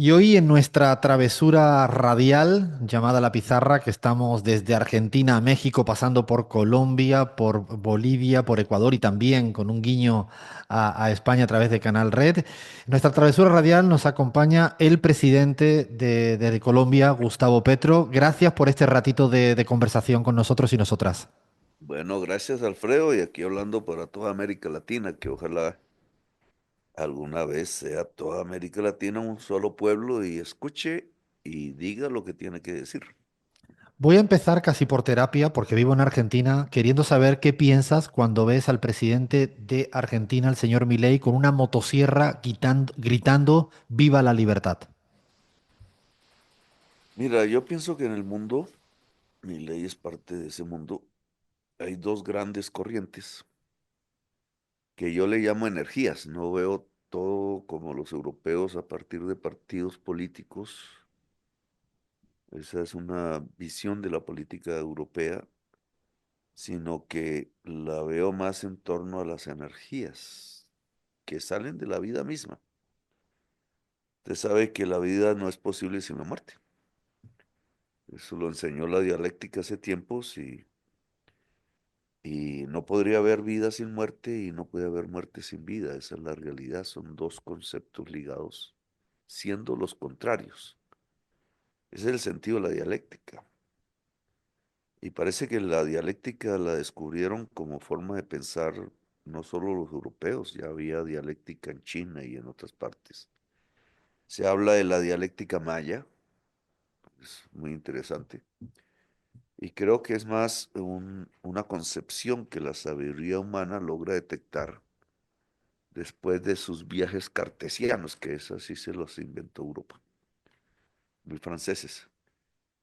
Y hoy en nuestra travesura radial llamada La Pizarra, que estamos desde Argentina a México, pasando por Colombia, por Bolivia, por Ecuador y también con un guiño a España a través de Canal Red. En nuestra travesura radial nos acompaña el presidente de Colombia, Gustavo Petro. Gracias por este ratito de conversación con nosotros y nosotras. Bueno, gracias Alfredo y aquí hablando para toda América Latina, que ojalá alguna vez sea toda América Latina un solo pueblo y escuche y diga lo que tiene que decir. Voy a empezar casi por terapia, porque vivo en Argentina, queriendo saber qué piensas cuando ves al presidente de Argentina, el señor Milei, con una motosierra gritando "Viva la libertad". Mira, yo pienso que en el mundo, mi ley es parte de ese mundo, hay dos grandes corrientes que yo le llamo energías. No veo todo como los europeos a partir de partidos políticos. Esa es una visión de la política europea, sino que la veo más en torno a las energías que salen de la vida misma. Usted sabe que la vida no es posible sin la muerte. Eso lo enseñó la dialéctica hace tiempos y no podría haber vida sin muerte y no puede haber muerte sin vida. Esa es la realidad. Son dos conceptos ligados, siendo los contrarios. Ese es el sentido de la dialéctica. Y parece que la dialéctica la descubrieron como forma de pensar no solo los europeos, ya había dialéctica en China y en otras partes. Se habla de la dialéctica maya, es muy interesante, y creo que es más una concepción que la sabiduría humana logra detectar después de sus viajes cartesianos, que es así se los inventó Europa, muy franceses,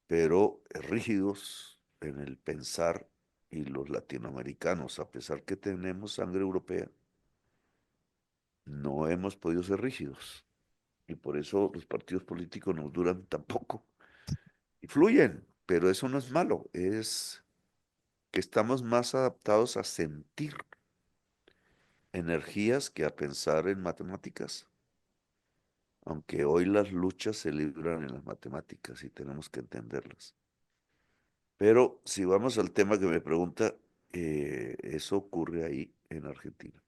pero rígidos en el pensar y los latinoamericanos, a pesar que tenemos sangre europea, no hemos podido ser rígidos. Y por eso los partidos políticos no duran tampoco. Y fluyen, pero eso no es malo, es que estamos más adaptados a sentir energías que a pensar en matemáticas, aunque hoy las luchas se libran en las matemáticas y tenemos que entenderlas. Pero si vamos al tema que me pregunta, eso ocurre ahí en Argentina.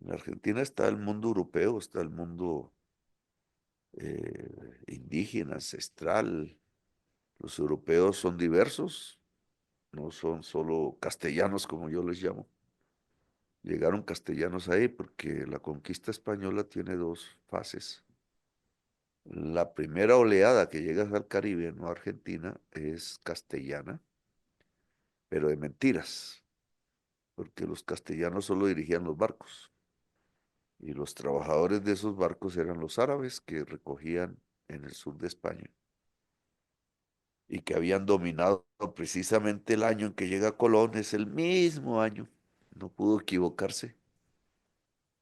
En Argentina está el mundo europeo, está el mundo indígena, ancestral. Los europeos son diversos, no son solo castellanos como yo les llamo. Llegaron castellanos ahí porque la conquista española tiene dos fases. La primera oleada que llega al Caribe, no a Argentina, es castellana, pero de mentiras, porque los castellanos solo dirigían los barcos y los trabajadores de esos barcos eran los árabes que recogían en el sur de España y que habían dominado precisamente el año en que llega Colón, es el mismo año, no pudo equivocarse,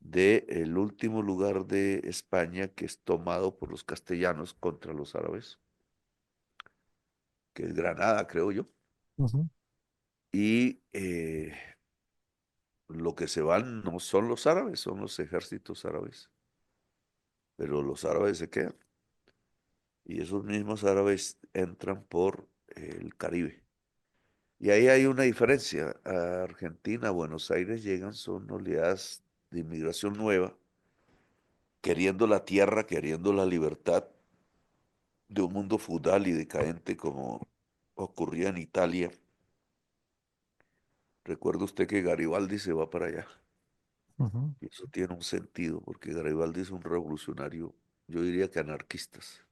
de el último lugar de España que es tomado por los castellanos contra los árabes, que es Granada, creo yo. Ujú, Y lo que se van no son los árabes, son los ejércitos árabes, pero los árabes se quedan. Y esos mismos árabes entran por el Caribe. Y ahí hay una diferencia. A Argentina, a Buenos Aires llegan, son oleadas de inmigración nueva, queriendo la tierra, queriendo la libertad de un mundo feudal y decadente como ocurría en Italia. Recuerda usted que Garibaldi se va para allá. ujú, Y eso tiene un sentido, porque Garibaldi es un revolucionario, yo diría que anarquistas.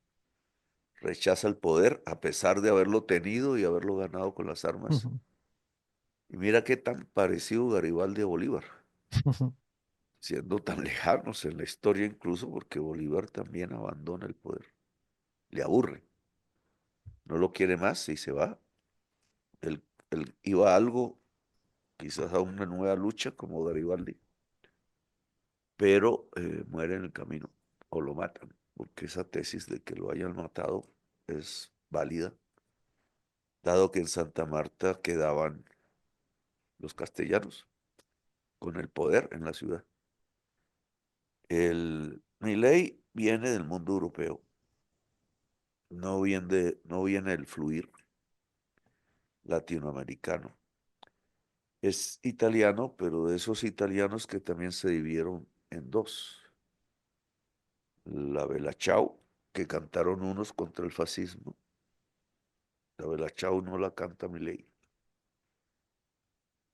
Rechaza el poder a pesar de haberlo tenido y haberlo ganado con las armas. ujú, Y mira qué tan parecido Garibaldi a Bolívar, ujú, siendo tan lejanos en la historia incluso, porque Bolívar también abandona el poder. Le aburre, no lo quiere más y se va. Él iba a algo, quizás a una nueva lucha como Garibaldi, pero muere en el camino o lo matan, porque esa tesis de que lo hayan matado es válida, dado que en Santa Marta quedaban los castellanos con el poder en la ciudad. El Milei viene del mundo europeo, no viene del fluir latinoamericano. Es italiano, pero de esos italianos que también se dividieron en dos. La Bella Ciao, que cantaron unos contra el fascismo. La Bella Ciao no la canta Milei.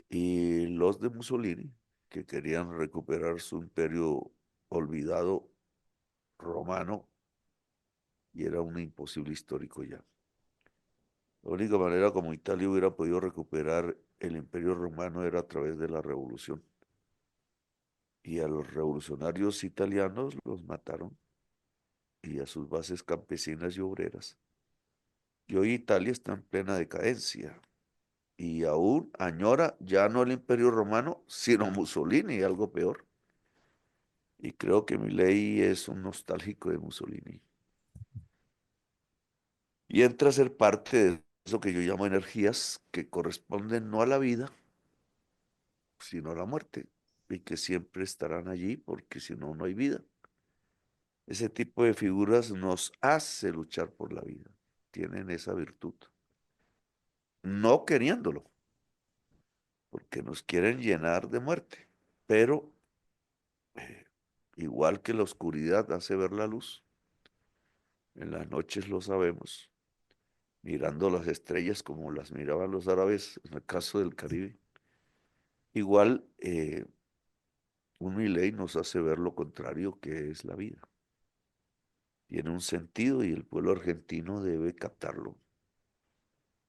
Y los de Mussolini, que querían recuperar su imperio olvidado romano, y era un imposible histórico ya. La única manera como Italia hubiera podido recuperar el imperio romano era a través de la revolución. Y a los revolucionarios italianos los mataron y a sus bases campesinas y obreras. Y hoy Italia está en plena decadencia y aún añora ya no el imperio romano, sino Mussolini, algo peor. Y creo que Milei es un nostálgico de Mussolini. Y entra a ser parte de eso que yo llamo energías que corresponden no a la vida, sino a la muerte, y que siempre estarán allí porque si no, no hay vida. Ese tipo de figuras nos hace luchar por la vida, tienen esa virtud, no queriéndolo, porque nos quieren llenar de muerte, pero eh, igual que la oscuridad hace ver la luz, en las noches lo sabemos, mirando las estrellas como las miraban los árabes en el caso del Caribe. Igual, un Milei nos hace ver lo contrario que es la vida. Tiene un sentido y el pueblo argentino debe captarlo.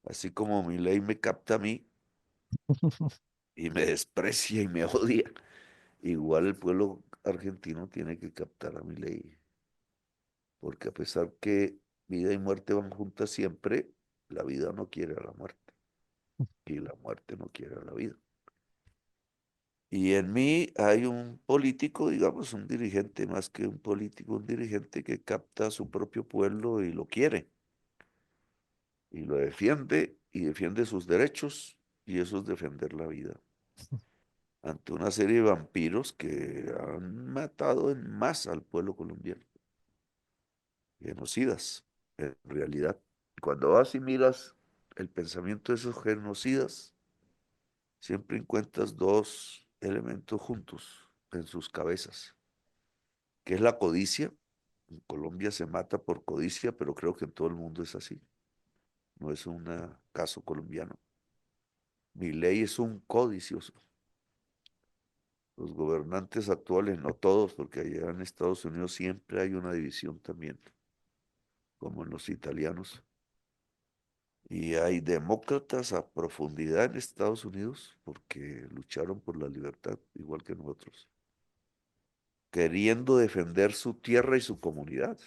Así como Milei me capta a mí y me desprecia y me odia, igual el pueblo argentino tiene que captar a Milei. Porque a pesar que vida y muerte van juntas siempre, la vida no quiere a la muerte y la muerte no quiere a la vida. Y en mí hay un político, digamos, un dirigente, más que un político, un dirigente que capta a su propio pueblo y lo quiere, y lo defiende, y defiende sus derechos, y eso es defender la vida ante una serie de vampiros que han matado en masa al pueblo colombiano, genocidas, en realidad. Cuando vas y miras el pensamiento de esos genocidas, siempre encuentras dos elementos juntos en sus cabezas, que es la codicia. En Colombia se mata por codicia, pero creo que en todo el mundo es así. No es un caso colombiano. Mi ley es un codicioso. Los gobernantes actuales, no todos, porque allá en Estados Unidos siempre hay una división también, como en los italianos. Y hay demócratas a profundidad en Estados Unidos porque lucharon por la libertad, igual que nosotros, queriendo defender su tierra y su comunidad.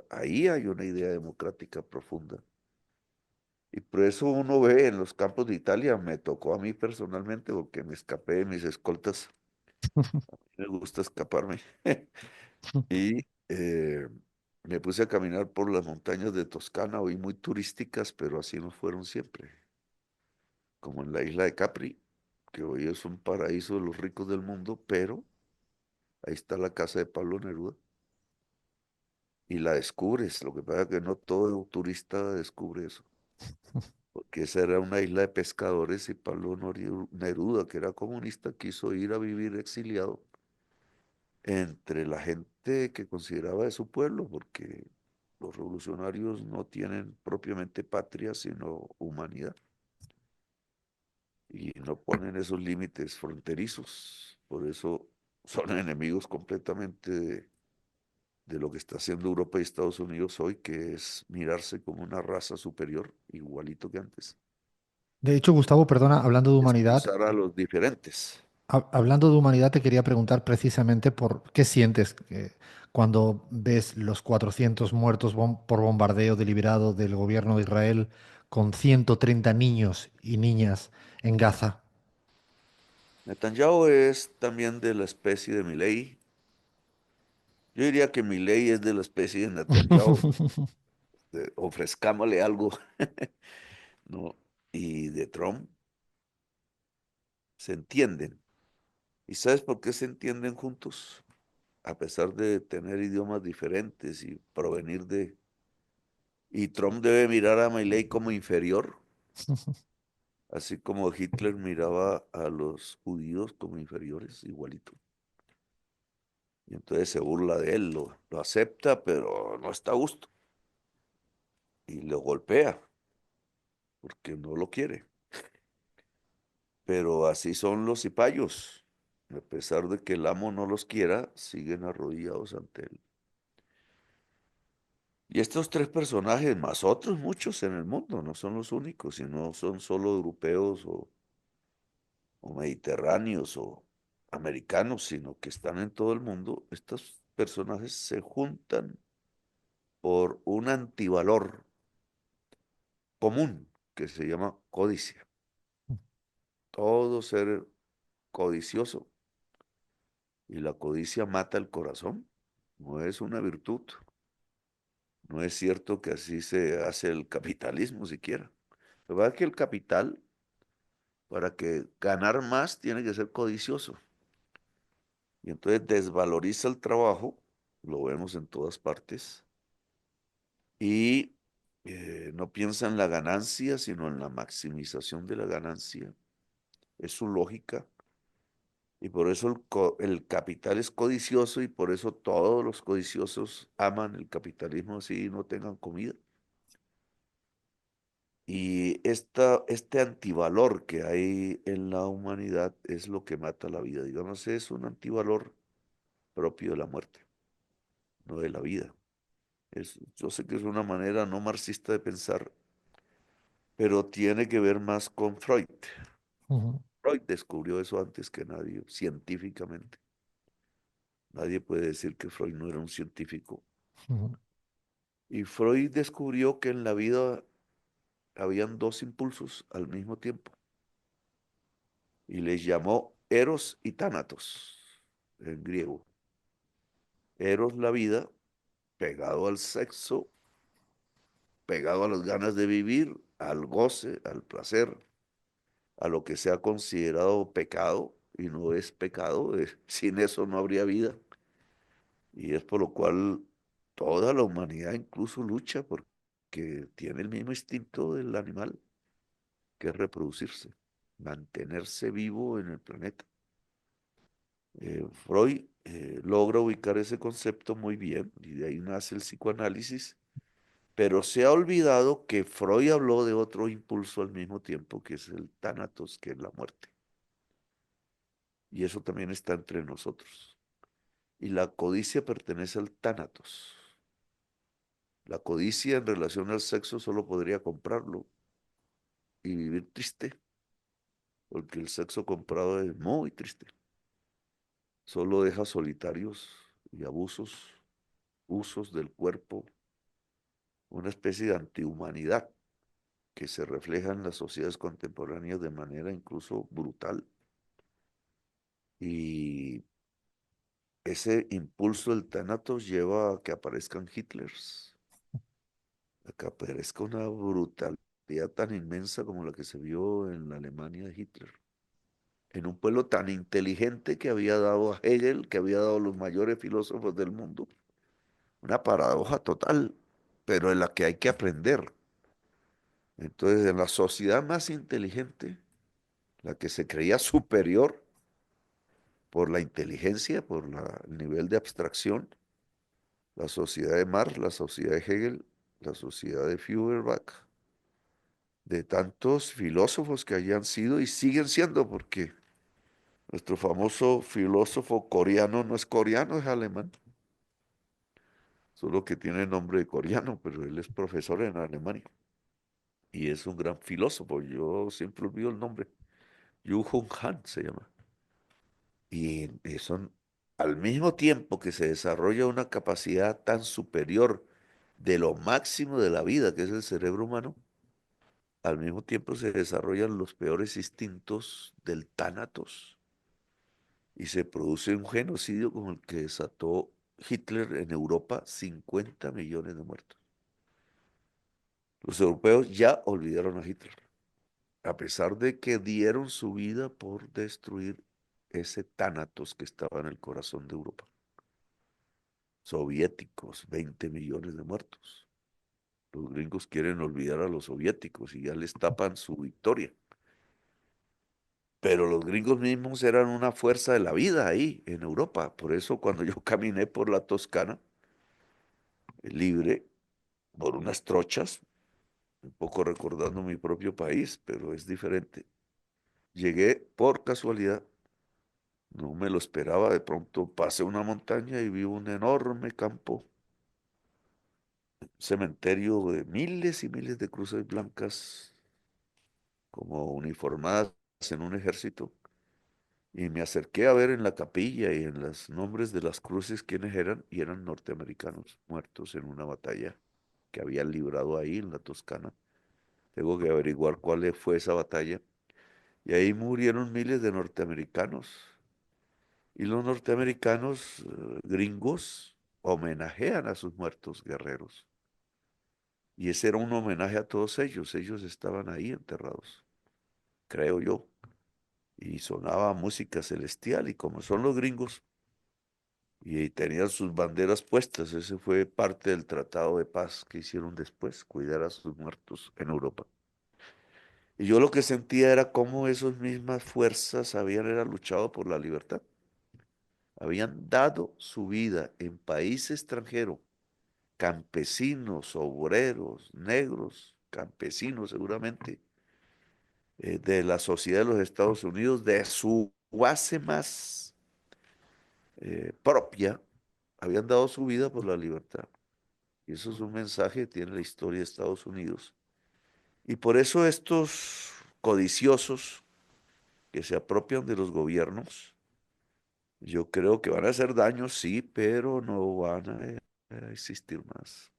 Ahí hay una idea democrática profunda. Y por eso uno ve en los campos de Italia, me tocó a mí personalmente porque me escapé de mis escoltas. Me gusta escaparme. Y me puse a caminar por las montañas de Toscana, hoy muy turísticas, pero así nos fueron siempre, como en la isla de Capri, que hoy es un paraíso de los ricos del mundo, pero ahí está la casa de Pablo Neruda y la descubres. Lo que pasa es que no todo turista descubre eso, porque esa era una isla de pescadores y Pablo Neruda, que era comunista, quiso ir a vivir exiliado entre la gente que consideraba de su pueblo, porque los revolucionarios no tienen propiamente patria, sino humanidad, y no ponen esos límites fronterizos. Por eso son enemigos completamente de lo que está haciendo Europa y Estados Unidos hoy, que es mirarse como una raza superior, igualito que antes. De hecho, Gustavo, perdona, hablando de humanidad, Excusar a los diferentes. hablando de humanidad, te quería preguntar precisamente por qué sientes cuando ves los 400 muertos por bombardeo deliberado del gobierno de Israel con 130 niños y niñas en Gaza. Netanyahu es también de la especie de Milei. Yo diría que Milei es de la especie de Netanyahu. Ofrezcámosle algo, ¿no? Y de Trump se entienden. ¿Y sabes por qué se entienden juntos? a pesar de tener idiomas diferentes y provenir de... Y Trump debe mirar a Milei como inferior, así como Hitler miraba a los judíos como inferiores, igualito. Y entonces se burla de él, lo acepta, pero no está a gusto. Y lo golpea, porque no lo quiere. Pero así son los cipayos. A pesar de que el amo no los quiera, siguen arrodillados ante él. Y estos tres personajes, más otros muchos en el mundo, no son los únicos, y no son solo europeos o mediterráneos o americanos, sino que están en todo el mundo. Estos personajes se juntan por un antivalor común que se llama codicia. Todo ser codicioso, y la codicia mata el corazón, no es una virtud. No es cierto que así se hace el capitalismo siquiera. La verdad es que el capital, para que ganar más, tiene que ser codicioso. Y entonces desvaloriza el trabajo, lo vemos en todas partes, y no piensa en la ganancia, sino en la maximización de la ganancia. Es su lógica. Y por eso el capital es codicioso, y por eso todos los codiciosos aman el capitalismo así no tengan comida. Y este antivalor que hay en la humanidad es lo que mata la vida. Digamos, es un antivalor propio de la muerte, no de la vida. Yo sé que es una manera no marxista de pensar, pero tiene que ver más con Freud. Ujú, Freud descubrió eso antes que nadie, científicamente. Nadie puede decir que Freud no era un científico. ujú, Y Freud descubrió que en la vida habían dos impulsos al mismo tiempo, y les llamó Eros y Tánatos en griego. Eros, la vida, pegado al sexo, pegado a las ganas de vivir, al goce, al placer, a lo que sea considerado pecado, y no es pecado, sin eso no habría vida. Y es por lo cual toda la humanidad incluso lucha porque tiene el mismo instinto del animal, que es reproducirse, mantenerse vivo en el planeta. Freud logra ubicar ese concepto muy bien, y de ahí nace el psicoanálisis, pero se ha olvidado que Freud habló de otro impulso al mismo tiempo, que es el tánatos, que es la muerte. Y eso también está entre nosotros. Y la codicia pertenece al tánatos. La codicia en relación al sexo solo podría comprarlo y vivir triste, porque el sexo comprado es muy triste. Solo deja solitarios y abusos, usos del cuerpo, una especie de antihumanidad que se refleja en las sociedades contemporáneas de manera incluso brutal. Y ese impulso del Thanatos lleva a que aparezcan Hitlers, a que aparezca una brutalidad tan inmensa como la que se vio en la Alemania de Hitler, en un pueblo tan inteligente que había dado a Hegel, que había dado a los mayores filósofos del mundo. Una paradoja total, pero en la que hay que aprender. Entonces, en la sociedad más inteligente, la que se creía superior por la inteligencia, por el nivel de abstracción, la sociedad de Marx, la sociedad de Hegel, la sociedad de Feuerbach, de tantos filósofos que hayan sido y siguen siendo, porque nuestro famoso filósofo coreano no es coreano, es alemán, solo que tiene nombre de coreano, pero él es profesor en Alemania y es un gran filósofo. Yo siempre olvido el nombre. Yu Hong Han se llama. Y son, al mismo tiempo que se desarrolla una capacidad tan superior de lo máximo de la vida, que es el cerebro humano, al mismo tiempo se desarrollan los peores instintos del tánatos, y se produce un genocidio como el que desató Hitler en Europa, 50 millones de muertos. Los europeos ya olvidaron a Hitler, a pesar de que dieron su vida por destruir ese tánatos que estaba en el corazón de Europa. soviéticos, 20 millones de muertos. Los gringos quieren olvidar a los soviéticos y ya les tapan su victoria. Pero los gringos mismos eran una fuerza de la vida ahí en Europa. Por eso cuando yo caminé por la Toscana, libre, por unas trochas, un poco recordando mi propio país, pero es diferente. Llegué por casualidad, no me lo esperaba, de pronto pasé una montaña y vi un enorme campo, cementerio de miles y miles de cruces blancas como uniformadas en un ejército. Y me acerqué a ver en la capilla y en los nombres de las cruces quiénes eran, y eran norteamericanos muertos en una batalla que habían librado ahí en la Toscana. Tengo que averiguar cuál fue esa batalla. Y ahí murieron miles de norteamericanos. Y los norteamericanos gringos homenajean a sus muertos guerreros. Y ese era un homenaje a todos ellos. Ellos estaban ahí enterrados, creo yo. Y sonaba música celestial. Y como son los gringos, y tenían sus banderas puestas. Ese fue parte del tratado de paz que hicieron después, cuidar a sus muertos en Europa. Y yo lo que sentía era cómo esas mismas fuerzas habían era luchado por la libertad. Habían dado su vida en país extranjero, campesinos, obreros, negros, campesinos seguramente, de la sociedad de los Estados Unidos, de su base más propia, habían dado su vida por la libertad. Y eso es un mensaje que tiene la historia de Estados Unidos. Y por eso estos codiciosos que se apropian de los gobiernos, yo creo que van a hacer daño, sí, pero no van a existir más.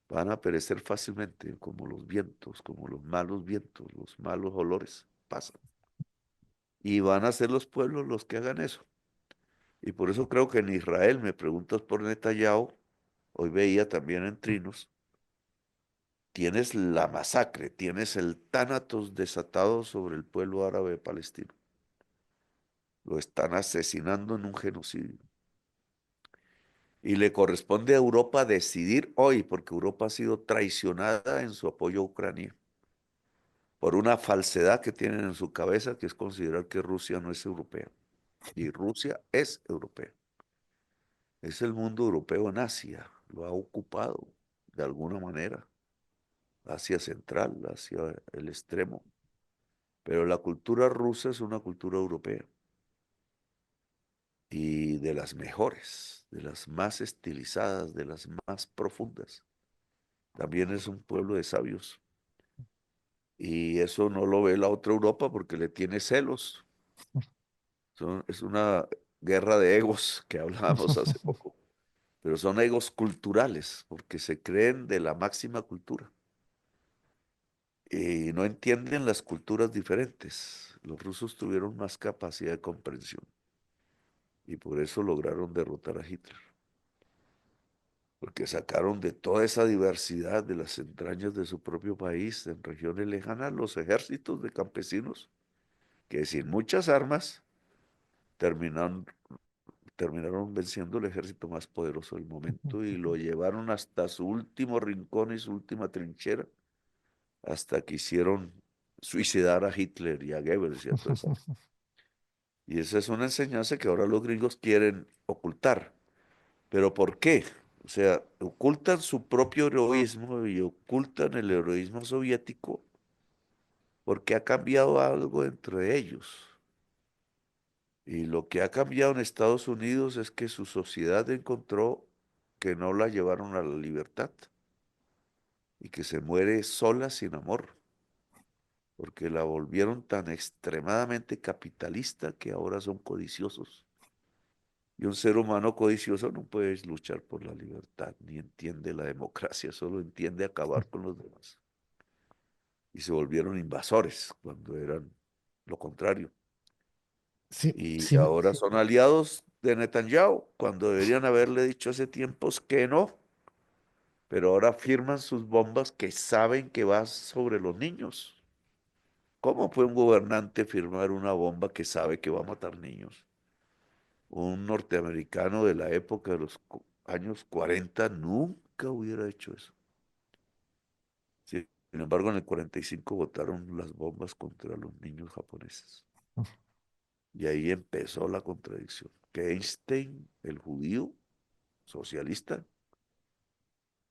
Van a perecer fácilmente, como los vientos, como los malos vientos, los malos olores pasan. Y van a ser los pueblos los que hagan eso. Y por eso creo que en Israel, me preguntas por Netanyahu, hoy veía también en Trinos, tienes la masacre, tienes el tánatos desatado sobre el pueblo árabe palestino. Lo están asesinando en un genocidio. Y le corresponde a Europa decidir hoy, porque Europa ha sido traicionada en su apoyo a Ucrania, por una falsedad que tienen en su cabeza, que es considerar que Rusia no es europea. Y Rusia es europea. Es el mundo europeo en Asia, lo ha ocupado de alguna manera, Asia Central, hacia el extremo. Pero la cultura rusa es una cultura europea y de las mejores, de las más estilizadas, de las más profundas. También es un pueblo de sabios. Y eso no lo ve la otra Europa porque le tiene celos. Es una guerra de egos que hablábamos hace poco, pero son egos culturales porque se creen de la máxima cultura y no entienden las culturas diferentes. Los rusos tuvieron más capacidad de comprensión y por eso lograron derrotar a Hitler, porque sacaron de toda esa diversidad de las entrañas de su propio país, en regiones lejanas, los ejércitos de campesinos que sin muchas armas terminaron, terminaron venciendo el ejército más poderoso del momento y lo llevaron hasta su último rincón y su última trinchera, hasta que hicieron suicidar a Hitler y a Goebbels y a toda esa. Y esa es una enseñanza que ahora los gringos quieren ocultar. ¿Pero por qué? O sea, ocultan su propio heroísmo y ocultan el heroísmo soviético porque ha cambiado algo entre ellos. Y lo que ha cambiado en Estados Unidos es que su sociedad encontró que no la llevaron a la libertad y que se muere sola sin amor, porque la volvieron tan extremadamente capitalista que ahora son codiciosos. Y un ser humano codicioso no puede luchar por la libertad, ni entiende la democracia, solo entiende acabar con los demás. Y se volvieron invasores cuando eran lo contrario. Sí, Y sí, ahora son aliados de Netanyahu, cuando deberían haberle dicho hace tiempos que no, pero ahora firman sus bombas que saben que va sobre los niños. ¿Cómo puede un gobernante firmar una bomba que sabe que va a matar niños? Un norteamericano de la época de los años 40 nunca hubiera hecho eso. Sin embargo, en el 45 botaron las bombas contra los niños japoneses. Y ahí empezó la contradicción. Que Einstein, el judío socialista,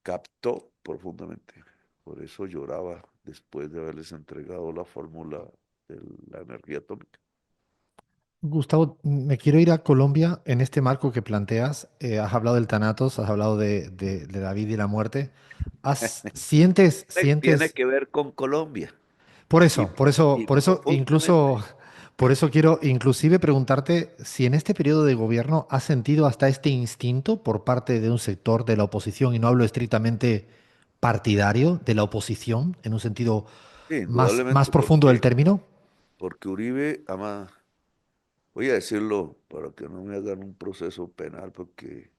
captó profundamente. Por eso lloraba después de haberles entregado la fórmula de la energía atómica. Gustavo, me quiero ir a Colombia en este marco que planteas. Has hablado del Thanatos, has hablado de la vida y la muerte. ¿Sientes, Tiene sientes? que ver con Colombia Por y, eso, por eso, y por eso, incluso, profundamente. por eso quiero inclusive preguntarte si en este periodo de gobierno has sentido hasta este instinto por parte de un sector de la oposición, y no hablo estrictamente partidario, de la oposición, en un sentido Sí, más indudablemente, profundo del término. porque Uribe ama, voy a decirlo para que no me hagan un proceso penal, porque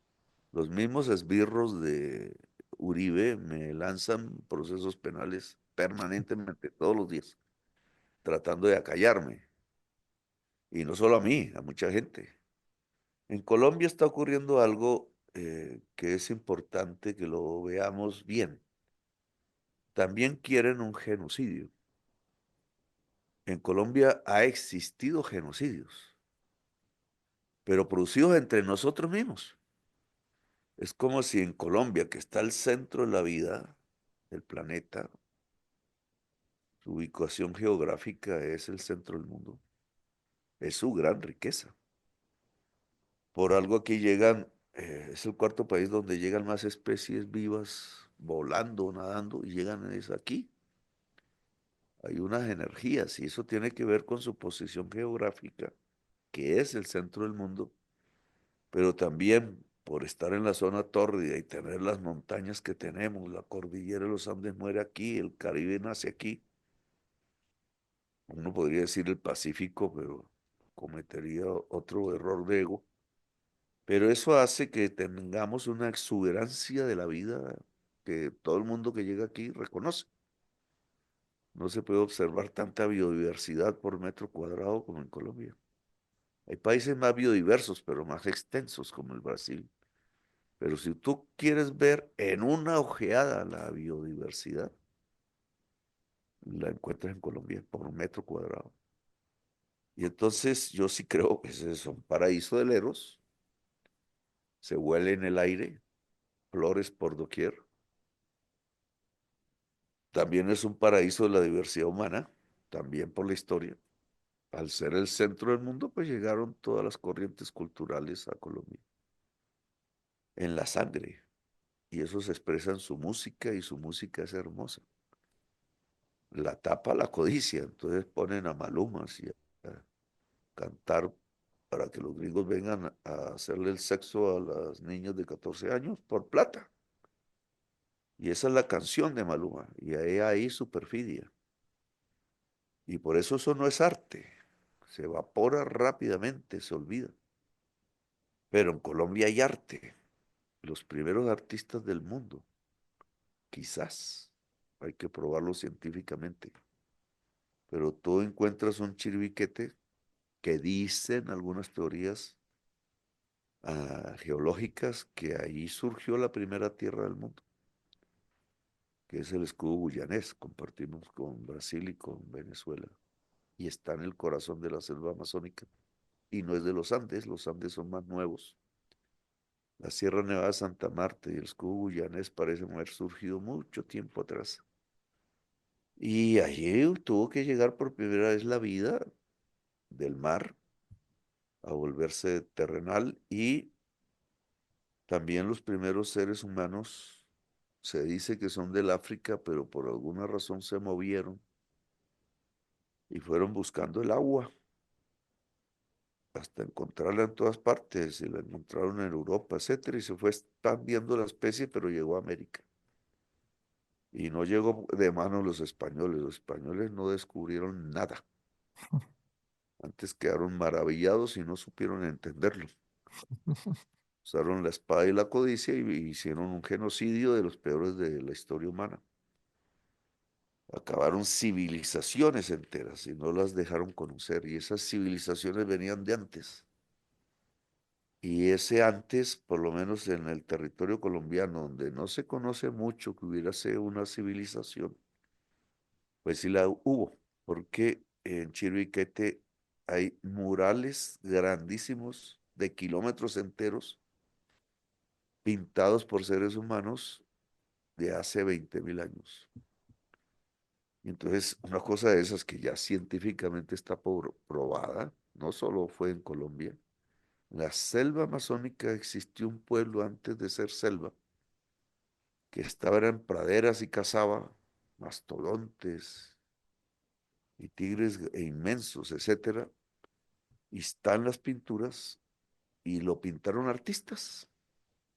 los mismos esbirros de Uribe me lanzan procesos penales permanentemente, todos los días, tratando de acallarme. Y no solo a mí, a mucha gente. En Colombia está ocurriendo algo que es importante que lo veamos bien. También quieren un genocidio. En Colombia ha existido genocidios, pero producidos entre nosotros mismos. Es como si en Colombia, que está al centro de la vida del planeta, su ubicación geográfica es el centro del mundo, es su gran riqueza. Por algo aquí llegan, es el cuarto país donde llegan más especies vivas volando, nadando, y llegan es aquí. Hay unas energías y eso tiene que ver con su posición geográfica, que es el centro del mundo, pero también por estar en la zona tórrida y tener las montañas que tenemos, la cordillera de los Andes muere aquí, el Caribe nace aquí. Uno podría decir el Pacífico, pero cometería otro error de ego. Pero eso hace que tengamos una exuberancia de la vida que todo el mundo que llega aquí reconoce. No se puede observar tanta biodiversidad por metro cuadrado como en Colombia. Hay países más biodiversos, pero más extensos, como el Brasil. Pero si tú quieres ver en una ojeada la biodiversidad, la encuentras en Colombia por metro cuadrado. Y entonces yo sí creo que ese es un paraíso de leros, se huele en el aire, flores por doquier. También es un paraíso de la diversidad humana, también por la historia. Al ser el centro del mundo, pues llegaron todas las corrientes culturales a Colombia, en la sangre, y eso se expresa en su música y su música es hermosa. La tapa la codicia, entonces ponen a Malumas y a cantar para que los gringos vengan a hacerle el sexo a las niñas de 14 años por plata. Y esa es la canción de Maluma, y ahí su perfidia. Y por eso no es arte, se evapora rápidamente, se olvida. Pero en Colombia hay arte, los primeros artistas del mundo, quizás, hay que probarlo científicamente, pero tú encuentras un chiribiquete que dicen algunas teorías geológicas que ahí surgió la primera tierra del mundo, que es el escudo guyanés, compartimos con Brasil y con Venezuela, y está en el corazón de la selva amazónica, y no es de los Andes son más nuevos. La Sierra Nevada de Santa Marta y el escudo guyanés parecen haber surgido mucho tiempo atrás. Y allí tuvo que llegar por primera vez la vida del mar a volverse terrenal y también los primeros seres humanos se dice que son del África, pero por alguna razón se movieron y fueron buscando el agua hasta encontrarla en todas partes y la encontraron en Europa, etcétera, y se fue expandiendo la especie, pero llegó a América. Y no llegó de mano los españoles no descubrieron nada. Antes quedaron maravillados y no supieron entenderlo. Usaron la espada y la codicia y hicieron un genocidio de los peores de la historia humana. Acabaron civilizaciones enteras y no las dejaron conocer. Y esas civilizaciones venían de antes. Y ese antes, por lo menos en el territorio colombiano, donde no se conoce mucho que hubiera sido una civilización, pues sí la hubo, porque en Chiribiquete hay murales grandísimos de kilómetros enteros pintados por seres humanos de hace 20.000 años. Y entonces, una cosa de esas que ya científicamente está probada, no solo fue en Colombia, en la selva amazónica existió un pueblo antes de ser selva, que estaba en praderas y cazaba mastodontes y tigres inmensos, etcétera, y están las pinturas y lo pintaron artistas,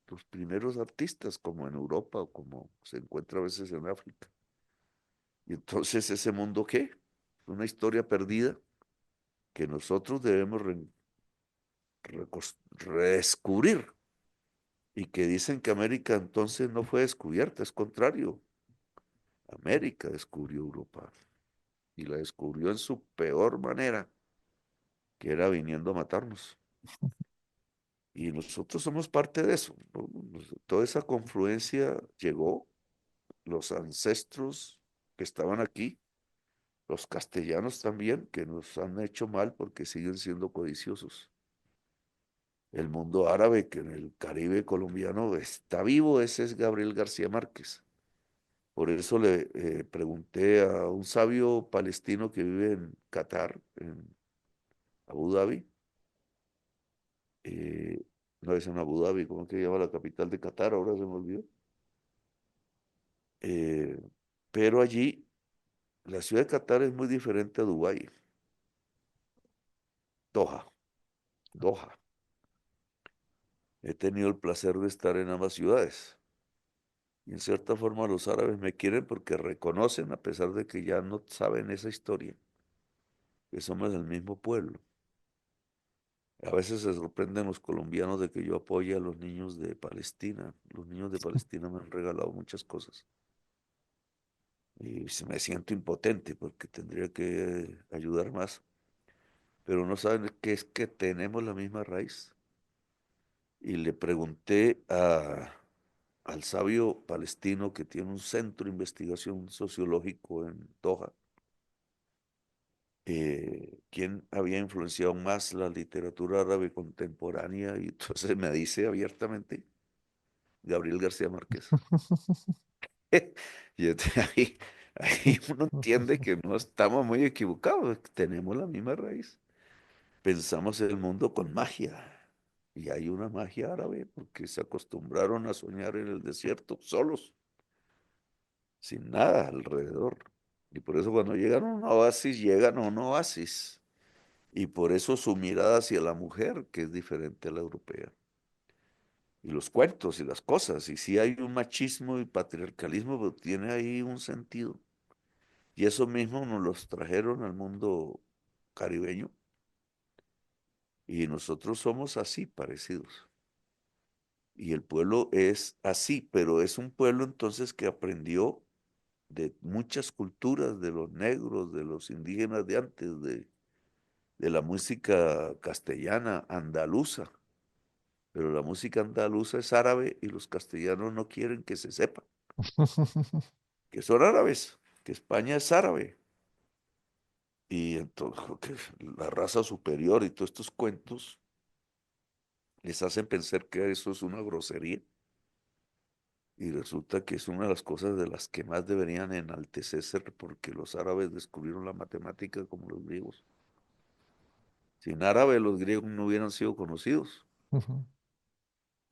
los primeros artistas, como en Europa o como se encuentra a veces en África. Y entonces ese mundo, ¿qué? Una historia perdida que nosotros debemos redescubrir y que dicen que América entonces no fue descubierta, es contrario. América descubrió Europa y la descubrió en su peor manera, que era viniendo a matarnos. Y nosotros somos parte de eso, ¿no? Toda esa confluencia llegó, los ancestros que estaban aquí, los castellanos también, que nos han hecho mal porque siguen siendo codiciosos. El mundo árabe, que en el Caribe colombiano está vivo, ese es Gabriel García Márquez. Por eso le pregunté a un sabio palestino que vive en Qatar, en Abu Dhabi, eh, no es en Abu Dhabi, ¿cómo que se llama la capital de Qatar? Ahora se me olvidó. Eh, pero allí, la ciudad de Qatar es muy diferente a Dubái, Doha, Doha. He tenido el placer de estar en ambas ciudades. Y en cierta forma los árabes me quieren porque reconocen, a pesar de que ya no saben esa historia, que somos del mismo pueblo. A veces se sorprenden los colombianos de que yo apoye a los niños de Palestina. Los niños de Palestina me han regalado muchas cosas. Y me siento impotente porque tendría que ayudar más. Pero no saben que es que tenemos la misma raíz. Y le pregunté al sabio palestino que tiene un centro de investigación sociológico en Doha, quién había influenciado más la literatura árabe contemporánea. Y entonces me dice abiertamente Gabriel García Márquez. Y ahí uno entiende que no estamos muy equivocados, que tenemos la misma raíz. Pensamos el mundo con magia. Y hay una magia árabe porque se acostumbraron a soñar en el desierto, solos, sin nada alrededor. Y por eso cuando llegan a un oasis, llegan a un oasis. Y por eso su mirada hacia la mujer, que es diferente a la europea. Y los cuentos y las cosas. Y sí hay un machismo y patriarcalismo, pero tiene ahí un sentido. Y eso mismo nos los trajeron al mundo caribeño. Y nosotros somos así, parecidos. Y el pueblo es así, pero es un pueblo entonces que aprendió de muchas culturas, de los negros, de los indígenas de antes, de la música castellana, andaluza. Pero la música andaluza es árabe y los castellanos no quieren que se sepa que son árabes, que España es árabe. Y entonces que la raza superior y todos estos cuentos les hacen pensar que eso es una grosería. Y resulta que es una de las cosas de las que más deberían enaltecerse porque los árabes descubrieron la matemática como los griegos. Sin árabe los griegos no hubieran sido conocidos.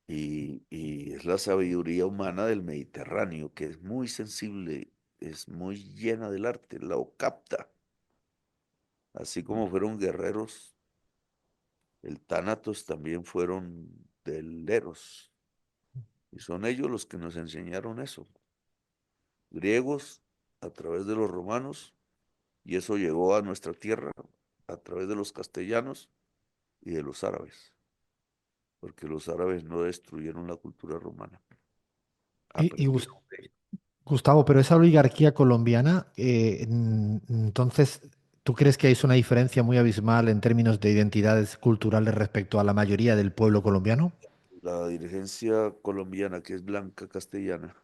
Y es la sabiduría humana del Mediterráneo, que es muy sensible, es muy llena del arte, la capta. Así como fueron guerreros, el Tánatos también fueron del Eros. Y son ellos los que nos enseñaron eso. Griegos a través de los romanos, y eso llegó a nuestra tierra a través de los castellanos y de los árabes, porque los árabes no destruyeron la cultura romana, Y aprendieron de ella. Gustavo, pero esa oligarquía colombiana, entonces, ¿Tú crees que hay una diferencia muy abismal en términos de identidades culturales respecto a la mayoría del pueblo colombiano? La dirigencia colombiana, que es blanca castellana,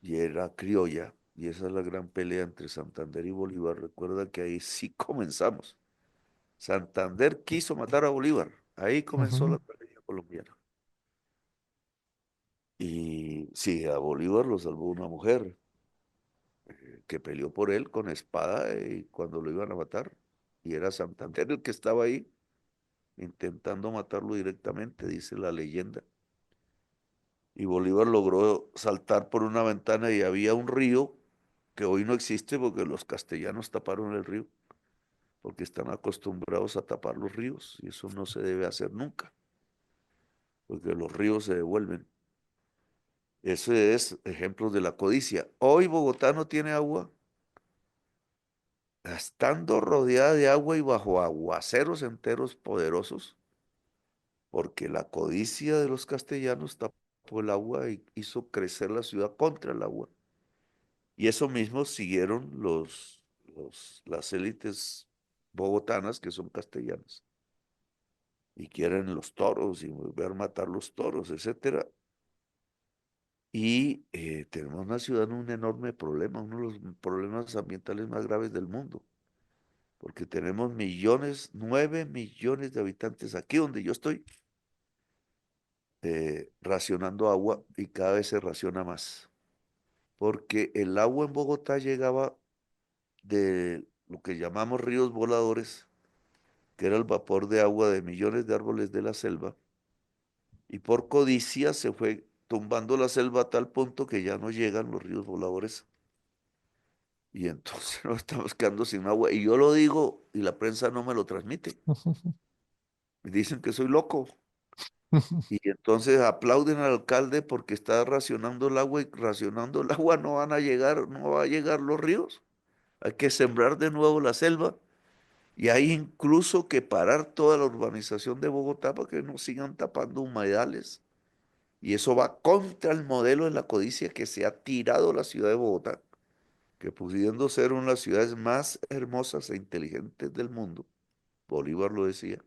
y era criolla, y esa es la gran pelea entre Santander y Bolívar. Recuerda que ahí sí comenzamos. Santander quiso matar a Bolívar, ahí comenzó Ujú, la pelea colombiana. Y sí, a Bolívar lo salvó una mujer que peleó por él con espada y cuando lo iban a matar. Y era Santander el que estaba ahí intentando matarlo directamente, dice la leyenda. Y Bolívar logró saltar por una ventana y había un río que hoy no existe porque los castellanos taparon el río, porque están acostumbrados a tapar los ríos y eso no se debe hacer nunca, porque los ríos se devuelven. Ese es ejemplo de la codicia. Hoy Bogotá no tiene agua, estando rodeada de agua y bajo aguaceros enteros poderosos, porque la codicia de los castellanos tapó el agua y hizo crecer la ciudad contra el agua. Y eso mismo siguieron las élites bogotanas que son castellanas y quieren los toros y volver a matar los toros, etcétera. Y tenemos una ciudad en un enorme problema, uno de los problemas ambientales más graves del mundo, porque tenemos millones, 9 millones de habitantes aquí donde yo estoy, racionando agua y cada vez se raciona más, porque el agua en Bogotá llegaba de lo que llamamos ríos voladores, que era el vapor de agua de millones de árboles de la selva, y por codicia se fue tumbando la selva a tal punto que ya no llegan los ríos voladores, y entonces nos estamos quedando sin agua. Y yo lo digo y la prensa no me lo transmite. Me dicen que soy loco. Y entonces aplauden al alcalde porque está racionando el agua y racionando el agua no van a llegar, no va a llegar los ríos. Hay que sembrar de nuevo la selva y hay incluso que parar toda la urbanización de Bogotá para que no sigan tapando humedales. Y eso va contra el modelo de la codicia que se ha tirado la ciudad de Bogotá, que pudiendo ser una de las ciudades más hermosas e inteligentes del mundo, Bolívar lo decía,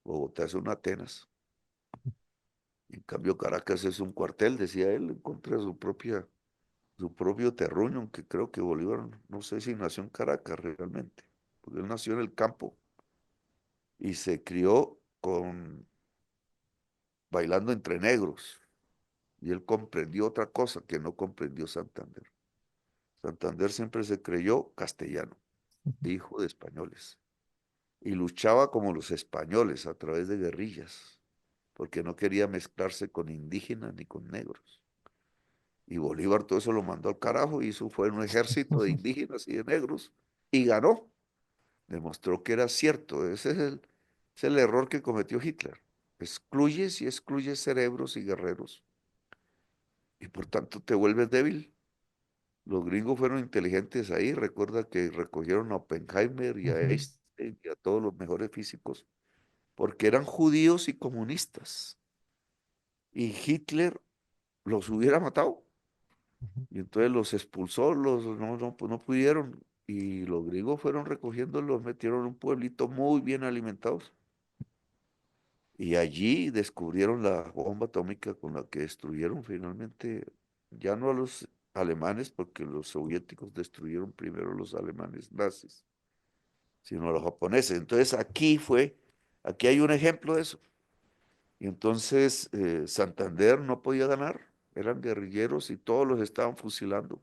Bogotá es una Atenas. En cambio, Caracas es un cuartel, decía él, en contra de su propio terruño, aunque creo que Bolívar, no sé si nació en Caracas realmente, porque él nació en el campo y se crió bailando entre negros. Y él comprendió otra cosa que no comprendió Santander. Santander siempre se creyó castellano, hijo de españoles, y luchaba como los españoles a través de guerrillas, porque no quería mezclarse con indígenas ni con negros. Y Bolívar todo eso lo mandó al carajo, y hizo fue un ejército de indígenas y de negros, y ganó. Demostró que era cierto. Ese es el error que cometió Hitler. Excluyes y excluyes cerebros y guerreros, y por tanto te vuelves débil. Los gringos fueron inteligentes ahí. Recuerda que recogieron a Oppenheimer y a ujú. Einstein y a todos los mejores físicos, porque eran judíos y comunistas. Y Hitler los hubiera matado. Y entonces los expulsó, pues no pudieron. Y los griegos fueron recogiendo, los metieron en un pueblito muy bien alimentados. Y allí descubrieron la bomba atómica con la que destruyeron finalmente, ya no a los alemanes, porque los soviéticos destruyeron primero a los alemanes nazis, sino a los japoneses. Entonces aquí hay un ejemplo de eso. Y entonces Santander no podía ganar, eran guerrilleros y todos los estaban fusilando.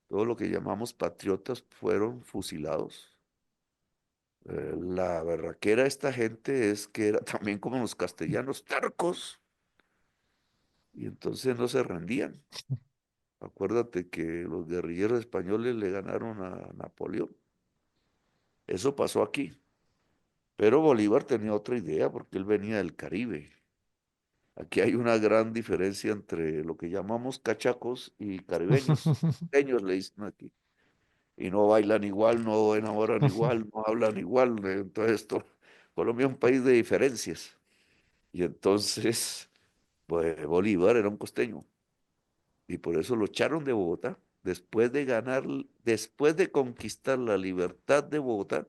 Todo lo que llamamos patriotas fueron fusilados. La berraquera de esta gente es que era también como los castellanos, tercos, y entonces no se rendían. Acuérdate que los guerrilleros españoles le ganaron a Napoleón. Eso pasó aquí. Pero Bolívar tenía otra idea porque él venía del Caribe. Aquí hay una gran diferencia entre lo que llamamos cachacos y caribeños. Caribeños le dicen aquí. Y no bailan igual, no enamoran igual, no hablan igual. Entonces esto, Colombia es un país de diferencias. Y entonces, pues Bolívar era un costeño y por eso lo echaron de Bogotá. después de conquistar la libertad de Bogotá,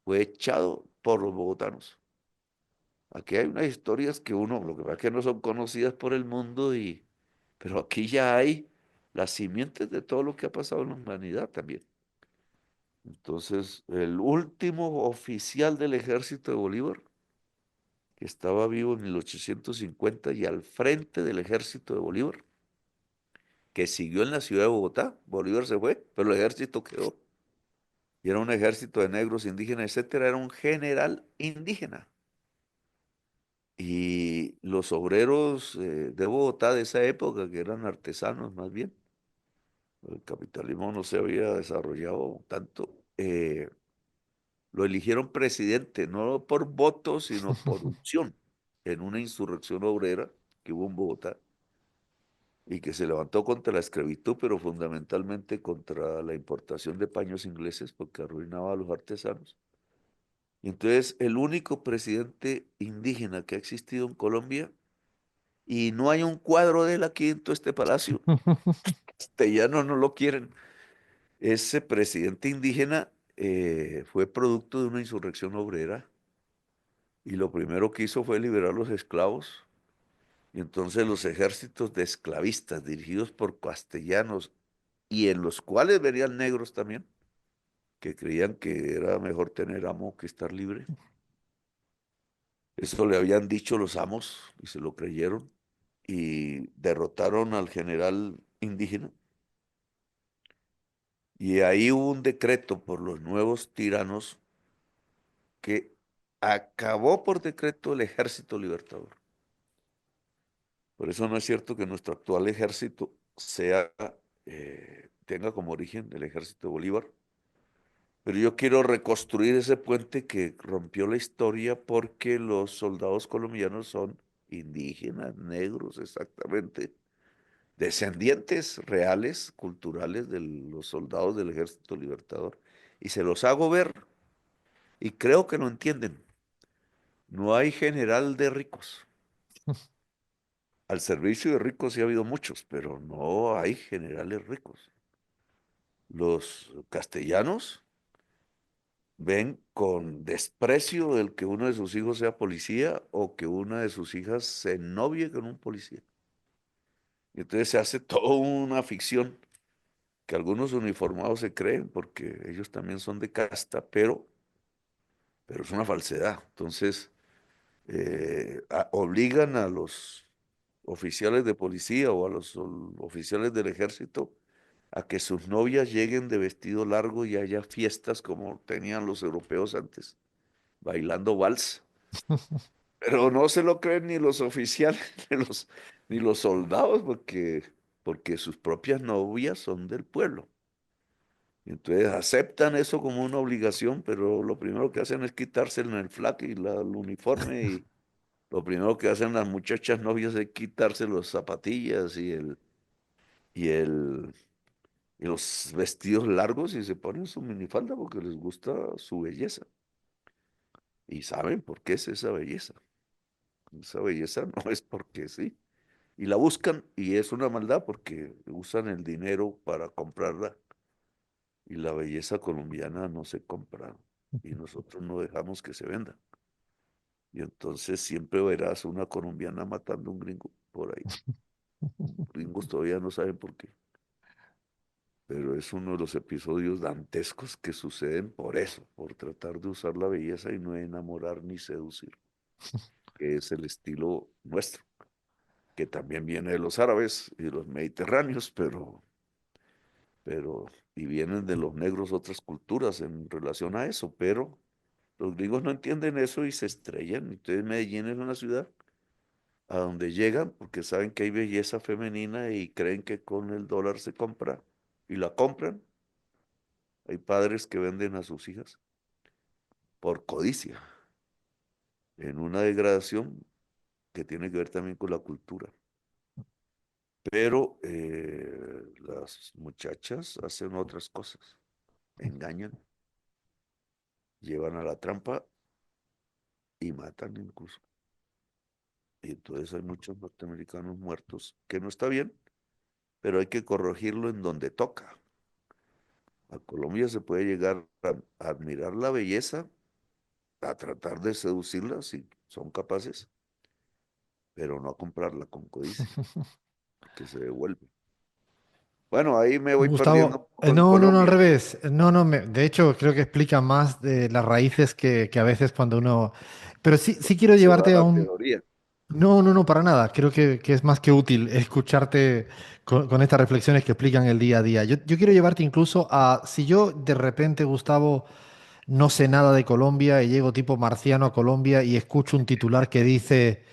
fue echado por los bogotanos. Aquí hay unas historias que lo que pasa es que no son conocidas por el mundo, pero aquí ya hay las simientes de todo lo que ha pasado en la humanidad también. Entonces, el último oficial del ejército de Bolívar, que estaba vivo en 1850 y al frente del ejército de Bolívar, que siguió en la ciudad de Bogotá, Bolívar se fue, pero el ejército quedó. Y era un ejército de negros, indígenas, etcétera, era un general indígena. Y los obreros de Bogotá de esa época, que eran artesanos más bien, el capitalismo no se había desarrollado tanto, lo eligieron presidente, no por voto, sino por unción, en una insurrección obrera que hubo en Bogotá y que se levantó contra la esclavitud, pero fundamentalmente contra la importación de paños ingleses porque arruinaba a los artesanos. Y entonces el único presidente indígena que ha existido en Colombia, y no hay un cuadro de él aquí en todo este palacio, castellanos no lo quieren. Ese presidente indígena fue producto de una insurrección obrera y lo primero que hizo fue liberar los esclavos. Y entonces los ejércitos de esclavistas dirigidos por castellanos y en los cuales venían negros también, que creían que era mejor tener amo que estar libre. Eso le habían dicho los amos y se lo creyeron y derrotaron al general indígena. Y ahí hubo un decreto por los nuevos tiranos que acabó por decreto el ejército libertador. Por eso no es cierto que nuestro actual ejército tenga como origen el ejército de Bolívar. Pero yo quiero reconstruir ese puente que rompió la historia porque los soldados colombianos son indígenas, negros, exactamente, descendientes reales, culturales de los soldados del ejército libertador. Y se los hago ver y creo que lo entienden. No hay general de ricos. Al servicio de ricos sí ha habido muchos, pero no hay generales ricos. Los castellanos ven con desprecio el que uno de sus hijos sea policía o que una de sus hijas se novie con un policía. Y entonces se hace toda una ficción que algunos uniformados se creen porque ellos también son de casta, pero es una falsedad. Entonces obligan a los oficiales de policía o a los oficiales del ejército a que sus novias lleguen de vestido largo y haya fiestas como tenían los europeos antes, bailando vals. Pero no se lo creen ni los oficiales ni los soldados porque sus propias novias son del pueblo. Y entonces aceptan eso como una obligación, pero lo primero que hacen es quitarse el frac y el uniforme y lo primero que hacen las muchachas novias es quitarse las zapatillas y el, y los vestidos largos y se ponen su minifalda porque les gusta su belleza. Y saben por qué es esa belleza. Esa belleza no es porque sí. Y la buscan y es una maldad porque usan el dinero para comprarla. Y la belleza colombiana no se compra y nosotros no dejamos que se venda. Y entonces siempre verás una colombiana matando a un gringo por ahí. Gringos todavía no saben por qué, pero es uno de los episodios dantescos que suceden por eso, por tratar de usar la belleza y no enamorar ni seducir, que es el estilo nuestro, que también viene de los árabes y de los mediterráneos, y vienen de los negros otras culturas en relación a eso, pero los gringos no entienden eso y se estrellan. Entonces Medellín es una ciudad a donde llegan porque saben que hay belleza femenina y creen que con el dólar se compra y la compran. Hay padres que venden a sus hijas por codicia, en una degradación que tiene que ver también con la cultura. Pero las muchachas hacen otras cosas, engañan, llevan a la trampa y matan incluso. Y entonces hay muchos norteamericanos muertos, que no está bien, pero hay que corregirlo en donde toca. A Colombia se puede llegar a admirar la belleza, a tratar de seducirla si son capaces, pero no a comprarla con codicia, porque se devuelve. Bueno, ahí me voy perdiendo un Gustavo, poco en no, no, no, al Colombia. revés. No, no, de hecho creo que explica más de las raíces que a veces cuando uno... Pero sí, sí quiero Se va a llevarte a la un... teoría. No, no, no, para nada. Creo que es más que útil escucharte con estas reflexiones que explican el día a día. Yo quiero llevarte incluso a, si yo de repente, Gustavo, no sé nada de Colombia y llego tipo marciano a Colombia y escucho un titular que dice,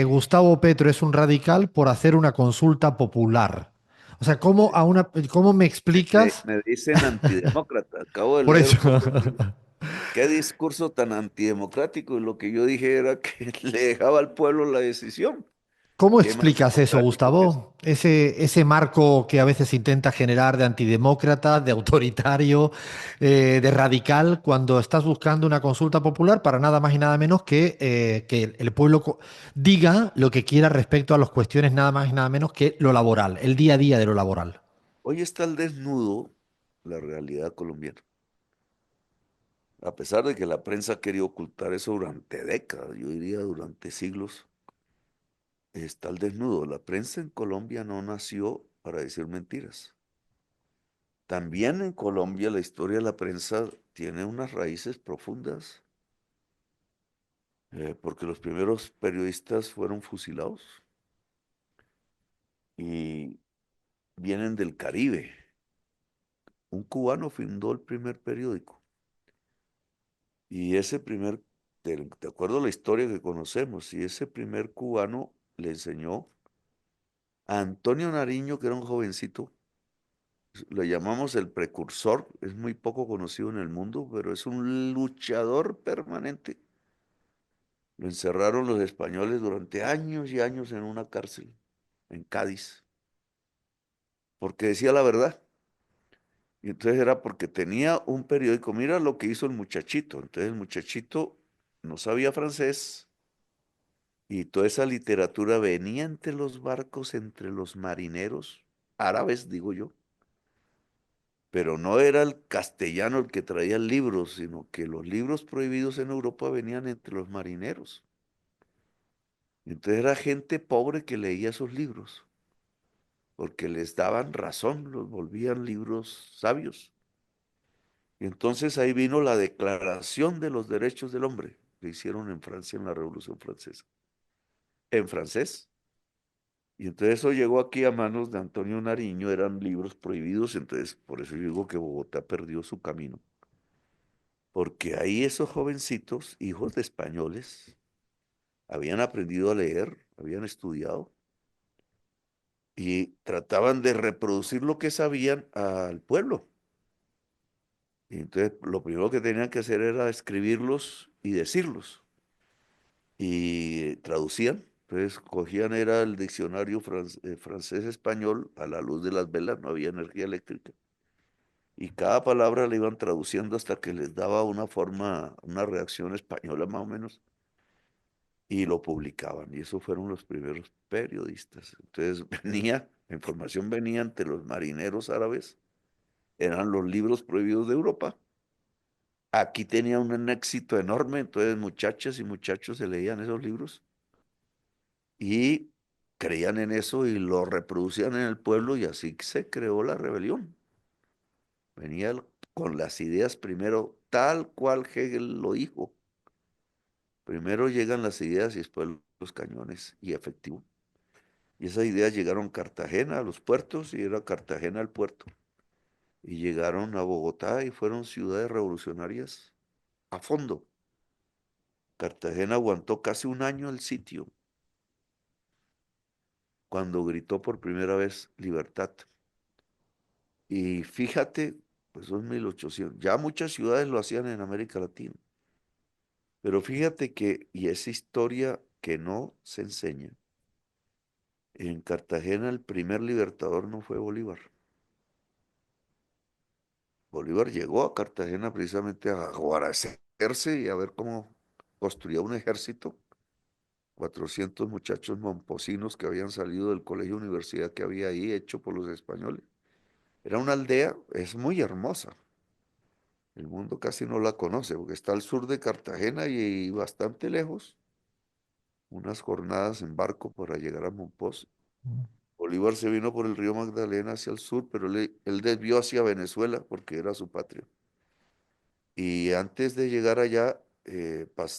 Gustavo Petro es un radical por hacer una consulta popular. O sea, ¿cómo me explicas? Me dicen antidemócrata. Acabo de Por leer eso. un poco de qué discurso tan antidemocrático. Y lo que yo dije era que le dejaba al pueblo la decisión. ¿Cómo ¿Qué más explicas eso, democrático que eso? Gustavo? Ese marco que a veces se intenta generar de antidemócrata, de autoritario, de radical, cuando estás buscando una consulta popular para nada más y nada menos que el pueblo diga lo que quiera respecto a las cuestiones nada más y nada menos que lo laboral, el día a día de lo laboral. Hoy está al desnudo la realidad colombiana. A pesar de que la prensa ha querido ocultar eso durante décadas, yo diría durante siglos, está al desnudo. La prensa en Colombia no nació para decir mentiras. También en Colombia la historia de la prensa tiene unas raíces profundas, porque los primeros periodistas fueron fusilados y vienen del Caribe. Un cubano fundó el primer periódico y ese primer, de acuerdo a la historia que conocemos, y ese primer cubano le enseñó a Antonio Nariño, que era un jovencito, le llamamos el precursor, es muy poco conocido en el mundo, pero es un luchador permanente. Lo encerraron los españoles durante años y años en una cárcel en Cádiz, porque decía la verdad. Y entonces era porque tenía un periódico. Mira lo que hizo el muchachito. Entonces el muchachito no sabía francés y toda esa literatura venía entre los barcos, entre los marineros, árabes, digo yo, pero no era el castellano el que traía libros, sino que los libros prohibidos en Europa venían entre los marineros. Entonces era gente pobre que leía esos libros, porque les daban razón, los volvían libros sabios. Y entonces ahí vino la Declaración de los Derechos del Hombre, que hicieron en Francia en la Revolución Francesa, en francés. Y entonces eso llegó aquí a manos de Antonio Nariño, eran libros prohibidos, entonces por eso yo digo que Bogotá perdió su camino, porque ahí esos jovencitos, hijos de españoles, habían aprendido a leer, habían estudiado y trataban de reproducir lo que sabían al pueblo. Y entonces lo primero que tenían que hacer era escribirlos y decirlos. Y traducían. Entonces cogían, era el diccionario francés-español a la luz de las velas, no había energía eléctrica. Y cada palabra la iban traduciendo hasta que les daba una forma, una reacción española más o menos, y lo publicaban. Y esos fueron los primeros periodistas. Entonces venía, la información venía ante los marineros árabes, eran los libros prohibidos de Europa. Aquí tenía un éxito enorme, entonces muchachas y muchachos se leían esos libros y creían en eso y lo reproducían en el pueblo y así se creó la rebelión. Venía con las ideas primero, tal cual Hegel lo dijo. Primero llegan las ideas y después los cañones y efectivo. Y esas ideas llegaron a Cartagena, a los puertos, y era Cartagena el puerto. Y llegaron a Bogotá y fueron ciudades revolucionarias a fondo. Cartagena aguantó casi un año el sitio cuando gritó por primera vez libertad. Y fíjate, pues son 1800. Ya muchas ciudades lo hacían en América Latina. Pero fíjate que, y esa historia que no se enseña, en Cartagena el primer libertador no fue Bolívar. Bolívar llegó a Cartagena precisamente a guarecerse y a ver cómo construía un ejército 400 muchachos momposinos que habían salido del colegio universidad que había ahí, hecho por los españoles. Era una aldea, es muy hermosa. El mundo casi no la conoce porque está al sur de Cartagena y bastante lejos. Unas jornadas en barco para llegar a Mompox. Bolívar se vino por el río Magdalena hacia el sur, pero él desvió hacia Venezuela porque era su patria. Y antes de llegar allá,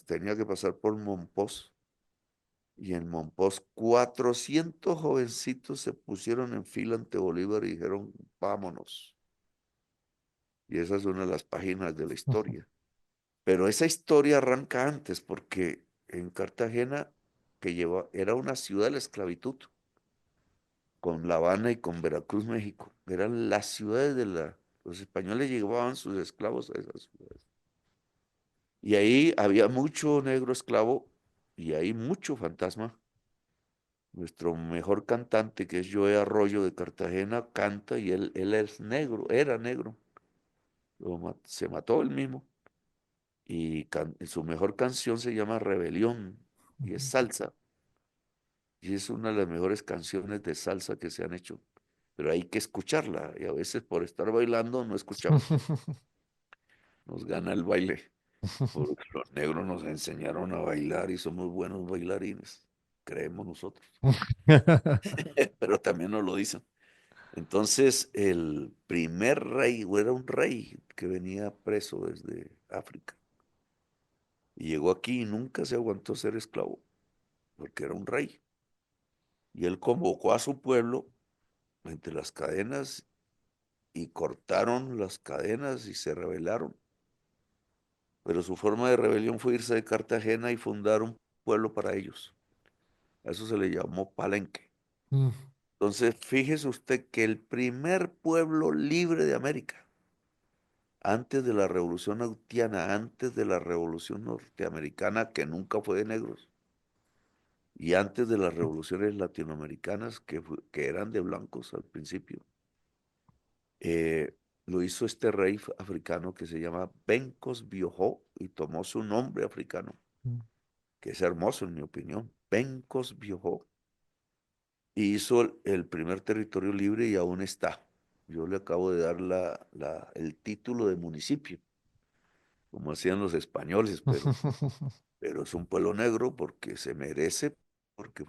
tenía que pasar por Mompox. Y en Mompox, 400 jovencitos se pusieron en fila ante Bolívar y dijeron, vámonos. Y esa es una de las páginas de la historia. Pero esa historia arranca antes porque en Cartagena, era una ciudad de la esclavitud, con La Habana y con Veracruz, México. Eran las ciudades Los españoles llevaban sus esclavos a esas ciudades. Y ahí había mucho negro esclavo y ahí mucho fantasma. Nuestro mejor cantante, que es Joe Arroyo de Cartagena, canta y él es negro, era negro. Se mató él mismo. Y su mejor canción se llama Rebelión y es salsa. Y es una de las mejores canciones de salsa que se han hecho. Pero hay que escucharla y a veces por estar bailando no escuchamos. Nos gana el baile. Porque los negros nos enseñaron a bailar y somos buenos bailarines. Creemos nosotros. Pero también nos lo dicen. Entonces, el primer rey, o era un rey que venía preso desde África y llegó aquí y nunca se aguantó ser esclavo, porque era un rey. Y él convocó a su pueblo entre las cadenas y cortaron las cadenas y se rebelaron. Pero su forma de rebelión fue irse de Cartagena y fundar un pueblo para ellos. A eso se le llamó Palenque. Entonces, fíjese usted que el primer pueblo libre de América, antes de la revolución haitiana, antes de la revolución norteamericana, que nunca fue de negros, y antes de las revoluciones latinoamericanas, que eran de blancos al principio, lo hizo este rey africano que se llama Bencos Biojó y tomó su nombre africano, que es hermoso en mi opinión, Bencos Biojó, y hizo el primer territorio libre y aún está. Yo le acabo de dar el título de municipio, como hacían los españoles, pero es un pueblo negro porque se merece, porque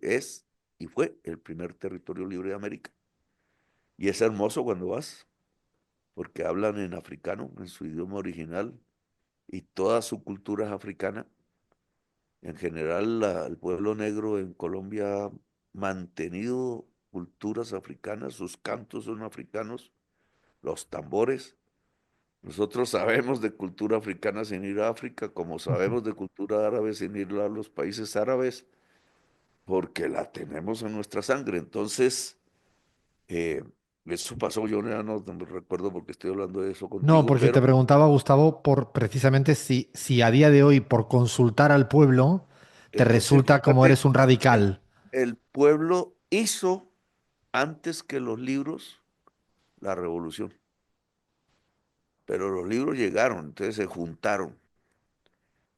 es y fue el primer territorio libre de América. Y es hermoso cuando vas, porque hablan en africano, en su idioma original, y toda su cultura es africana. En general, el pueblo negro en Colombia ha mantenido culturas africanas, sus cantos son africanos, los tambores. Nosotros sabemos de cultura africana sin ir a África, como sabemos de cultura árabe sin ir a los países árabes, porque la tenemos en nuestra sangre. Entonces, eh, eso pasó, yo ya no me recuerdo porque estoy hablando de eso No, contigo, porque te pero preguntaba, Gustavo, por precisamente si a día de hoy, por consultar al pueblo, te entonces resulta como fíjate, eres un el, radical. el pueblo hizo antes que los libros la revolución, pero los libros llegaron, entonces se juntaron.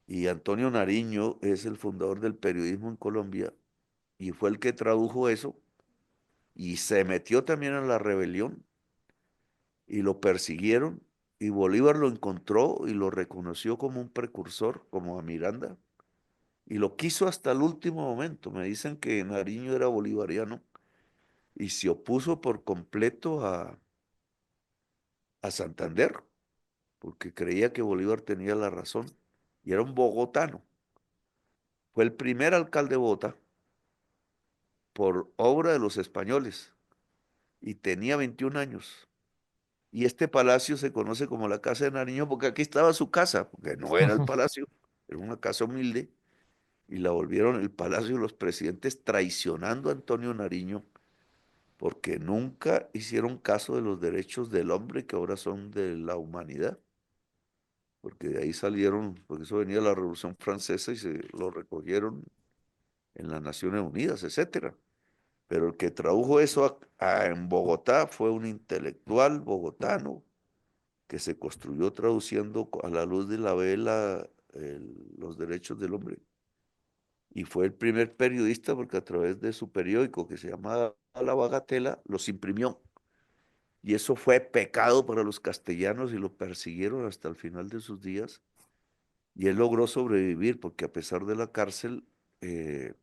Y Antonio Nariño es el fundador del periodismo en Colombia y fue el que tradujo eso y se metió también en la rebelión y lo persiguieron y Bolívar lo encontró y lo reconoció como un precursor, como a Miranda, y lo quiso hasta el último momento. Me dicen que Nariño era bolivariano y se opuso por completo a Santander, porque creía que Bolívar tenía la razón y era un bogotano. Fue el primer alcalde de Bogotá por obra de los españoles y tenía 21 años. Y este palacio se conoce como la Casa de Nariño porque aquí estaba su casa, porque no era el palacio, era una casa humilde, y la volvieron el Palacio de los Presidentes traicionando a Antonio Nariño porque nunca hicieron caso de los derechos del hombre que ahora son de la humanidad, porque de ahí salieron, porque eso venía de la Revolución Francesa y se lo recogieron en las Naciones Unidas, etcétera. Pero el que tradujo eso en Bogotá fue un intelectual bogotano que se construyó traduciendo a la luz de la vela los derechos del hombre. y fue el primer periodista porque a través de su periódico que se llamaba La Bagatela los imprimió. Y eso fue pecado para los castellanos y lo persiguieron hasta el final de sus días. Y él logró sobrevivir porque a pesar de la cárcel, eh,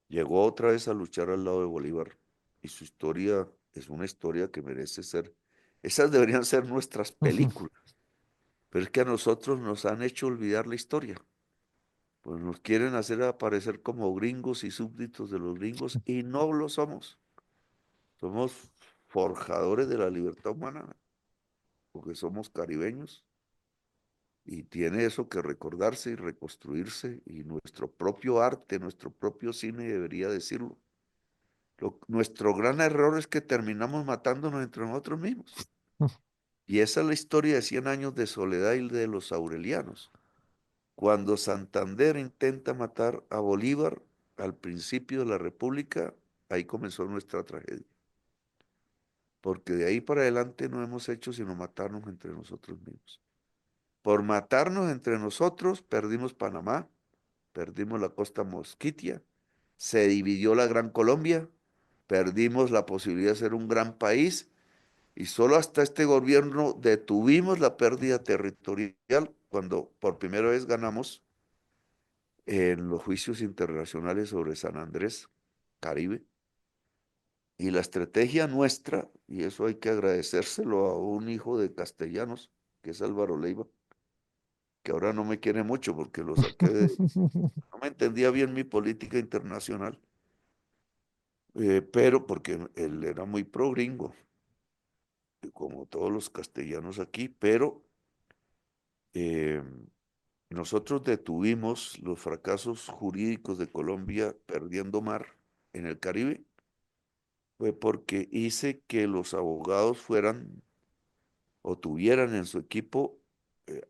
llegó otra vez a luchar al lado de Bolívar. Y su historia es una historia que merece ser, esas deberían ser nuestras películas. Pero es que a nosotros nos han hecho olvidar la historia. Pues nos quieren hacer aparecer como gringos y súbditos de los gringos y no lo somos. Somos forjadores de la libertad humana porque somos caribeños y tiene eso que recordarse y reconstruirse y nuestro propio arte, nuestro propio cine debería decirlo. Nuestro gran error es que terminamos matándonos entre nosotros mismos. Y esa es la historia de 100 años de soledad y de los aurelianos. Cuando Santander intenta matar a Bolívar al principio de la República, ahí comenzó nuestra tragedia. Porque de ahí para adelante no hemos hecho sino matarnos entre nosotros mismos. Por matarnos entre nosotros, perdimos Panamá, perdimos la costa mosquitia, se dividió la Gran Colombia, perdimos la posibilidad de ser un gran país y solo hasta este gobierno detuvimos la pérdida territorial cuando por primera vez ganamos en los juicios internacionales sobre San Andrés, Caribe. Y la estrategia nuestra, y eso hay que agradecérselo a un hijo de castellanos, que es Álvaro Leiva, que ahora no me quiere mucho porque lo saqué de... No me entendía bien mi política internacional, pero porque él era muy pro gringo, como todos los castellanos aquí, pero eh, nosotros detuvimos los fracasos jurídicos de Colombia perdiendo mar en el Caribe, fue porque hice que los abogados fueran o tuvieran en su equipo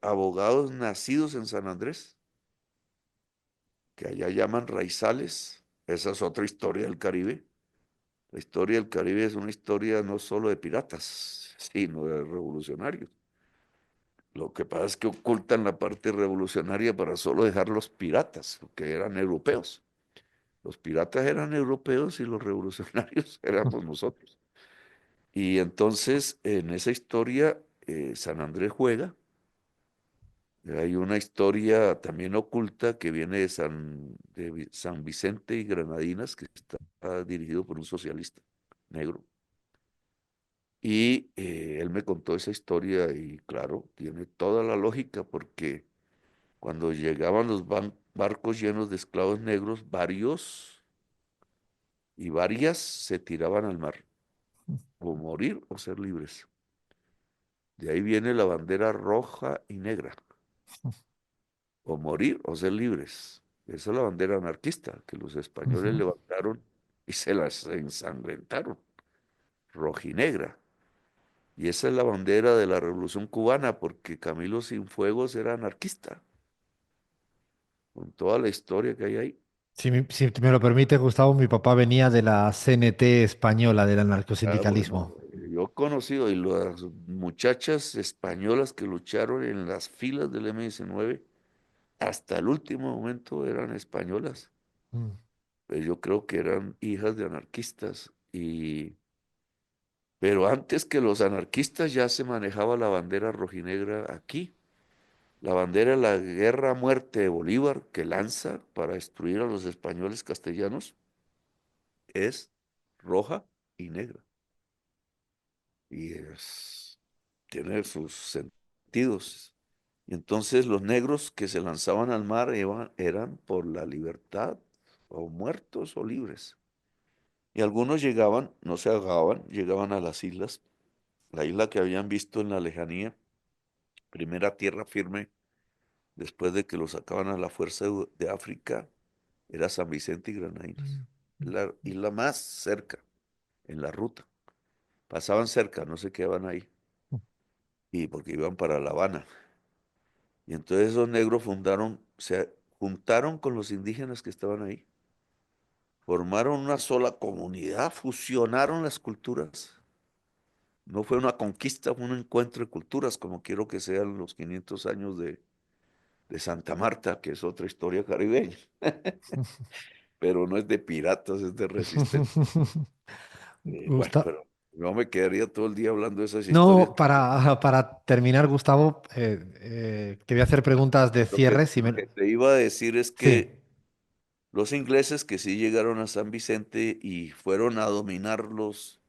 abogados nacidos en San Andrés, que allá llaman raizales. Esa es otra historia del Caribe. La historia del Caribe es una historia no solo de piratas, sino de revolucionarios. Lo que pasa es que ocultan la parte revolucionaria para solo dejar los piratas, que eran europeos. Los piratas eran europeos y los revolucionarios éramos nosotros. Y entonces en esa historia San Andrés juega. Hay una historia también oculta que viene de San Vicente y Granadinas, que está dirigido por un socialista negro. Y él me contó esa historia y claro, tiene toda la lógica porque cuando llegaban los barcos llenos de esclavos negros, varios y varias se tiraban al mar, o morir o ser libres. De ahí viene la bandera roja y negra, o morir o ser libres. Esa es la bandera anarquista que los españoles levantaron y se las ensangrentaron, rojinegra. Y esa es la bandera de la Revolución Cubana, porque Camilo Cienfuegos era anarquista, con toda la historia que hay ahí. Si me lo permite, Gustavo, mi papá venía de la CNT española, del Ah, anarcosindicalismo. bueno, yo he conocido y las muchachas españolas que lucharon en las filas del M-19 hasta el último momento eran españolas. Mm. Yo creo que eran hijas de anarquistas pero antes que los anarquistas ya se manejaba la bandera rojinegra aquí. La bandera de la guerra a muerte de Bolívar que lanza para destruir a los españoles castellanos es roja y negra. Y tiene sus sentidos. Y entonces los negros que se lanzaban al mar eran por la libertad, o muertos o libres. Y algunos llegaban, no se ahogaban, llegaban a las islas, la isla que habían visto en la lejanía, primera tierra firme después de que lo sacaban a la fuerza de África, era San Vicente y Granadinas, la isla más cerca en la ruta. Pasaban cerca, no se quedaban ahí, y porque iban para La Habana. Y entonces esos negros se juntaron con los indígenas que estaban ahí, formaron una sola comunidad, fusionaron las culturas. No fue una conquista, fue un encuentro de culturas, como quiero que sean los 500 años de Santa Marta, que es otra historia caribeña, pero no es de piratas, es de resistencia. Bueno, Gusta- pero no me quedaría todo el día hablando de esas historias. No, para terminar, Gustavo, te voy a hacer preguntas de Lo que, cierre. Si lo me... que te iba a decir es Sí. que los ingleses que sí llegaron a San Vicente y fueron a dominarlos,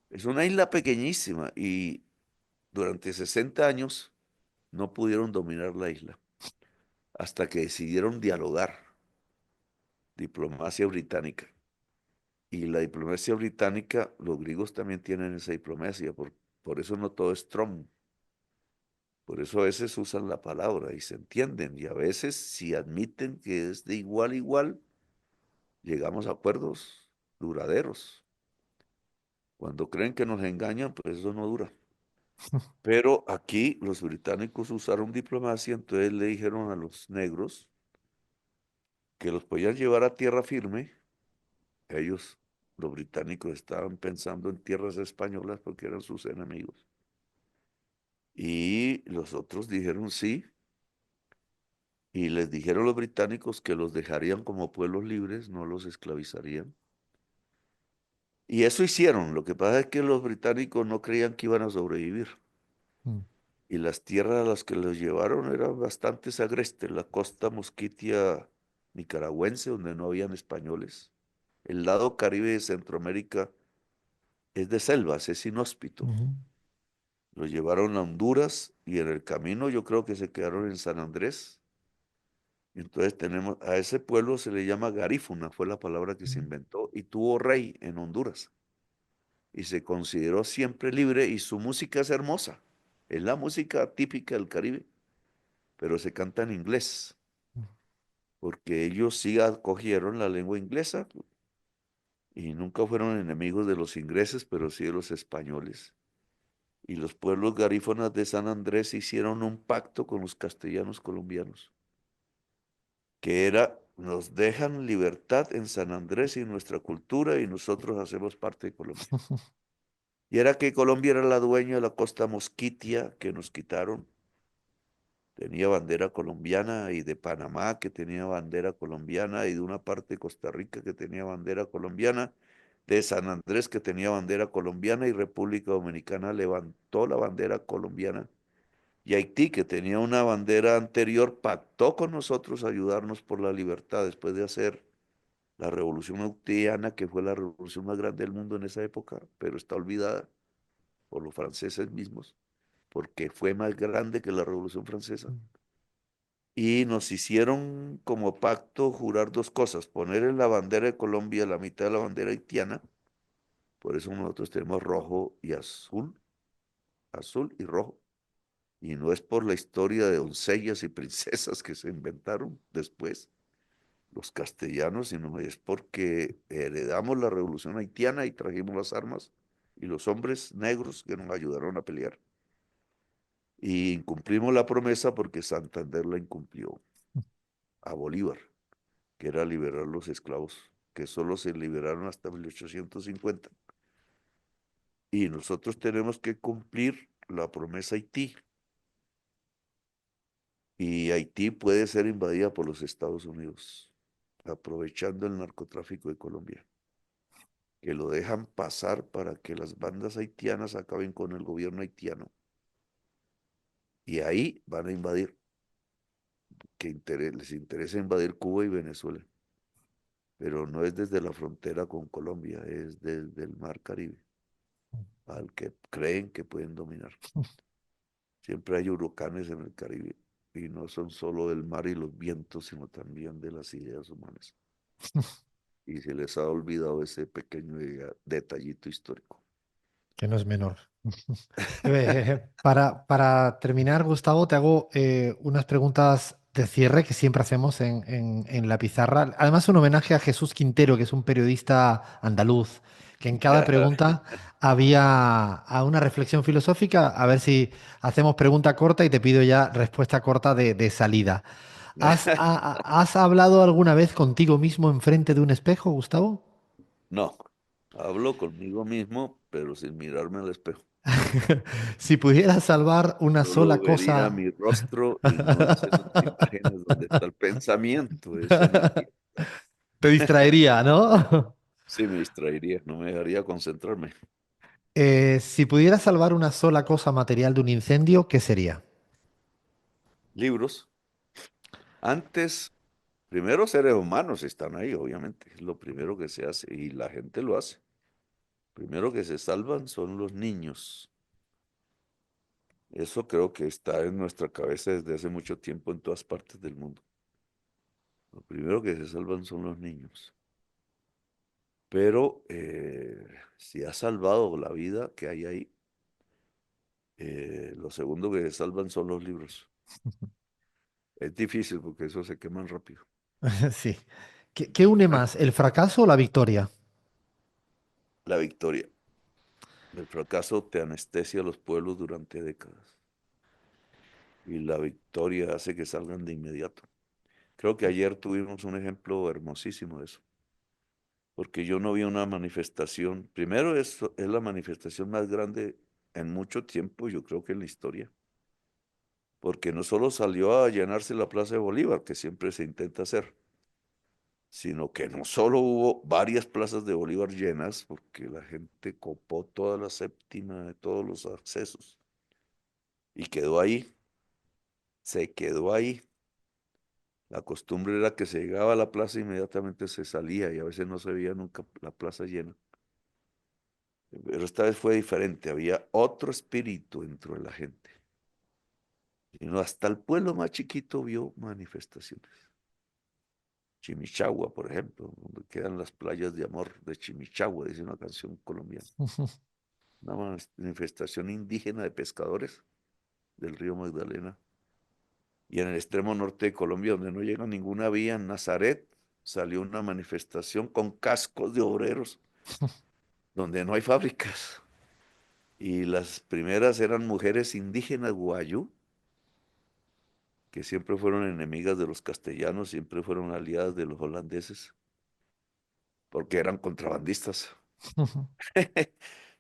es una isla pequeñísima y durante 60 años no pudieron dominar la isla hasta que decidieron dialogar, diplomacia británica. Y la diplomacia británica, los griegos también tienen esa diplomacia, por eso no todo es Trump. Por eso a veces usan la palabra y se entienden, y a veces si admiten que es de igual a igual, llegamos a acuerdos duraderos. Cuando creen que nos engañan, pues eso no dura. Pero aquí los británicos usaron diplomacia, entonces le dijeron a los negros que los podían llevar a tierra firme. Ellos, los británicos, estaban pensando en tierras españolas porque eran sus enemigos. Y los otros dijeron sí, y les dijeron los británicos que los dejarían como pueblos libres, no los esclavizarían. Y eso hicieron. Lo que pasa es que los británicos no creían que iban a sobrevivir. Mm, Y las tierras a las que los llevaron eran bastante agrestes. La costa mosquitia nicaragüense, donde no habían españoles. El lado caribe de Centroamérica es de selvas, es inhóspito. ujú, Los llevaron a Honduras y en el camino yo creo que se quedaron en San Andrés. Entonces tenemos, a ese pueblo se le llama Garífuna, fue la palabra que se mm, inventó, y tuvo rey en Honduras. Y se consideró siempre libre y su música es hermosa. Es la música típica del Caribe, pero se canta en inglés, porque ellos sí acogieron la lengua inglesa y nunca fueron enemigos de los ingleses, pero sí de los españoles. Y los pueblos garífonas de San Andrés hicieron un pacto con los castellanos colombianos, que era, nos dejan libertad en San Andrés y nuestra cultura y nosotros hacemos parte de Colombia. Y era que Colombia era la dueña de la costa mosquitia que nos quitaron. Tenía bandera colombiana y de Panamá que tenía bandera colombiana y de una parte de Costa Rica que tenía bandera colombiana, de San Andrés que tenía bandera colombiana y República Dominicana levantó la bandera colombiana. Y Haití, que tenía una bandera anterior, pactó con nosotros ayudarnos por la libertad después de hacer la revolución haitiana, que fue la revolución más grande del mundo en esa época, pero está olvidada por los franceses mismos, porque fue más grande que la revolución francesa. Y nos hicieron como pacto jurar dos cosas, poner en la bandera de Colombia la mitad de la bandera haitiana, por eso nosotros tenemos rojo y azul, azul y rojo. Y no es por la historia de doncellas y princesas que se inventaron después los castellanos, sino es porque heredamos la revolución haitiana y trajimos las armas y los hombres negros que nos ayudaron a pelear. Y incumplimos la promesa porque Santander la incumplió a Bolívar, que era liberar los esclavos, que solo se liberaron hasta 1850. Y nosotros tenemos que cumplir la promesa Haití. Y Haití puede ser invadida por los Estados Unidos, aprovechando el narcotráfico de Colombia, que lo dejan pasar para que las bandas haitianas acaben con el gobierno haitiano. Y ahí van a invadir, que les interesa invadir Cuba y Venezuela, pero no es desde la frontera con Colombia, es desde el mar Caribe, al que creen que pueden dominar. Siempre hay huracanes en el Caribe y no son solo del mar y los vientos, sino también de las ideas humanas. Y se les ha olvidado ese pequeño detallito histórico. que no es menor. Para terminar, Gustavo, te hago unas preguntas de cierre que siempre hacemos en la pizarra. Además, un homenaje a Jesús Quintero, que es un periodista andaluz, que en cada pregunta había una reflexión filosófica. A ver si hacemos pregunta corta y te pido ya respuesta corta de salida. ¿Has hablado alguna vez contigo mismo enfrente de un espejo, Gustavo? No, hablo conmigo mismo, pero sin mirarme al espejo. Si pudieras salvar una Solo sola vería cosa, mi rostro y no sé, no te imaginas dónde está el pensamiento, eso me inquieta. te distraería, ¿no? Sí, me distraería, no me dejaría concentrarme. Si pudieras salvar una sola cosa material de un incendio, ¿qué sería? Libros. Antes, primero seres humanos están ahí, obviamente, es lo primero que se hace y la gente lo hace. Primero que se salvan son los niños. Eso creo que está en nuestra cabeza desde hace mucho tiempo en todas partes del mundo. Lo primero que se salvan son los niños. Pero si ha salvado la vida que hay ahí, lo segundo que se salvan son los libros. Es difícil porque eso se queman rápido. Sí. ¿Qué une más, el fracaso o la victoria? La victoria. El fracaso te anestesia a los pueblos durante décadas y la victoria hace que salgan de inmediato. Creo que ayer tuvimos un ejemplo hermosísimo de eso, porque yo no vi una manifestación. Primero, es la manifestación más grande en mucho tiempo, yo creo que en la historia, porque no solo salió a llenarse la Plaza de Bolívar, que siempre se intenta hacer, sino que no solo hubo varias plazas de Bolívar llenas, porque la gente copó toda la séptima de todos los accesos y quedó ahí, se quedó ahí. La costumbre era que se llegaba a la plaza e inmediatamente se salía y a veces no se veía nunca la plaza llena. Pero esta vez fue diferente, había otro espíritu dentro de la gente. Y no, hasta el pueblo más chiquito vio manifestaciones. Chimichagua, por ejemplo, donde quedan las playas de amor de Chimichagua, dice una canción colombiana. Una manifestación indígena de pescadores del río Magdalena. Y en el extremo norte de Colombia, donde no llega ninguna vía, en Nazaret, salió una manifestación con cascos de obreros, donde no hay fábricas. Y las primeras eran mujeres indígenas guayú, que siempre fueron enemigas de los castellanos, siempre fueron aliadas de los holandeses, porque eran contrabandistas.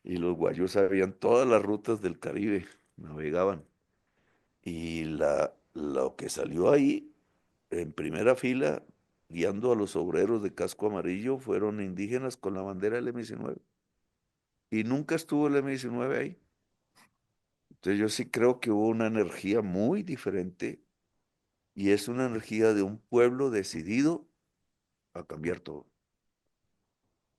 Y los guayús sabían todas las rutas del Caribe, navegaban. Y lo que salió ahí, en primera fila, guiando a los obreros de casco amarillo, fueron indígenas con la bandera del M-19. Y nunca estuvo el M-19 ahí. Entonces yo sí creo que hubo una energía muy diferente y es una energía de un pueblo decidido a cambiar todo.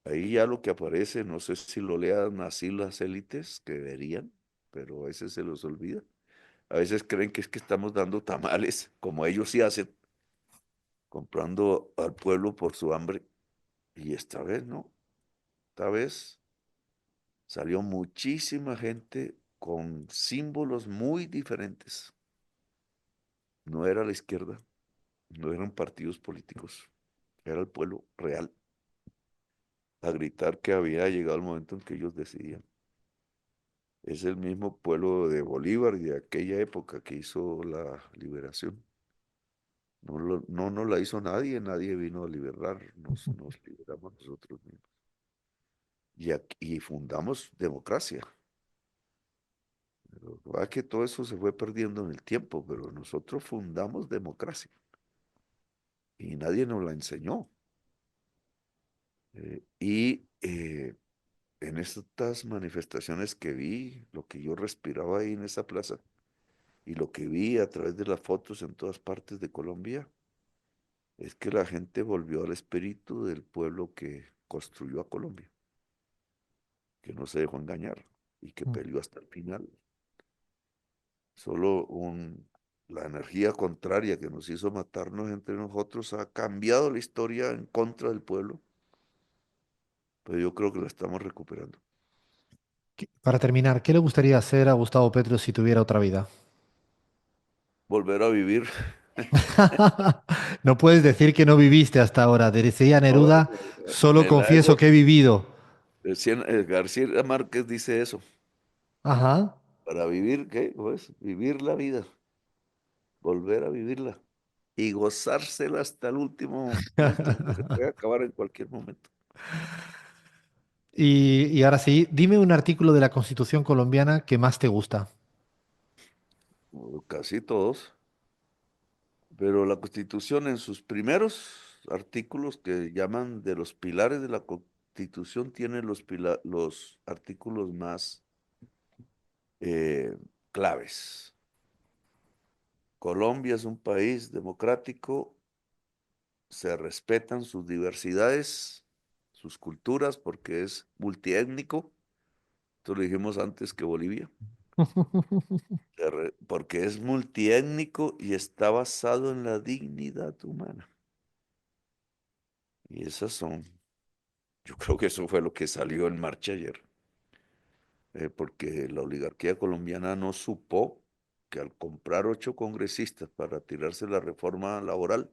Ahí ya lo que aparece, no sé si lo lean así las élites, que deberían, pero a veces se los olvida. A veces creen que es que estamos dando tamales, como ellos sí hacen, comprando al pueblo por su hambre. Y esta vez no, esta vez salió muchísima gente con símbolos muy diferentes. No era la izquierda, no eran partidos políticos, era el pueblo real a gritar que había llegado el momento en que ellos decidían. Es el mismo pueblo de Bolívar y de aquella época que hizo la liberación. No nos la hizo nadie, nadie vino a liberar, nos liberamos nosotros mismos. Y fundamos democracia. Pero va que todo eso se fue perdiendo en el tiempo, pero nosotros fundamos democracia y nadie nos la enseñó. Y en estas manifestaciones que vi, lo que yo respiraba ahí en esa plaza y lo que vi a través de las fotos en todas partes de Colombia, es que la gente volvió al espíritu del pueblo que construyó a Colombia, que no se dejó engañar y que peleó hasta el final. Solo la energía contraria que nos hizo matarnos entre nosotros ha cambiado la historia en contra del pueblo, pero yo creo que la estamos recuperando. Para terminar, ¿qué le gustaría hacer a Gustavo Petro si tuviera otra vida? Volver a vivir. No puedes decir que no viviste hasta ahora. Decía Ahora, Neruda, en solo el confieso algo, que he vivido. García Márquez dice eso. Ajá. Para vivir, ¿qué? Pues vivir la vida, volver a vivirla y gozársela hasta el último momento, porque se puede acabar en cualquier momento. Y ahora sí, dime un artículo de la Constitución colombiana que más te gusta. o casi todos, pero la Constitución en sus primeros artículos que llaman de los pilares de la Constitución tiene los artículos más eh, claves. Colombia es un país democrático, se respetan sus diversidades, sus culturas, porque es multiétnico. Esto lo dijimos antes que Bolivia. Porque es multiétnico y está basado en la dignidad humana. Y esas son, yo creo que eso fue lo que salió en marcha ayer, porque la oligarquía colombiana no supo que al comprar 8 congresistas para tirarse la reforma laboral,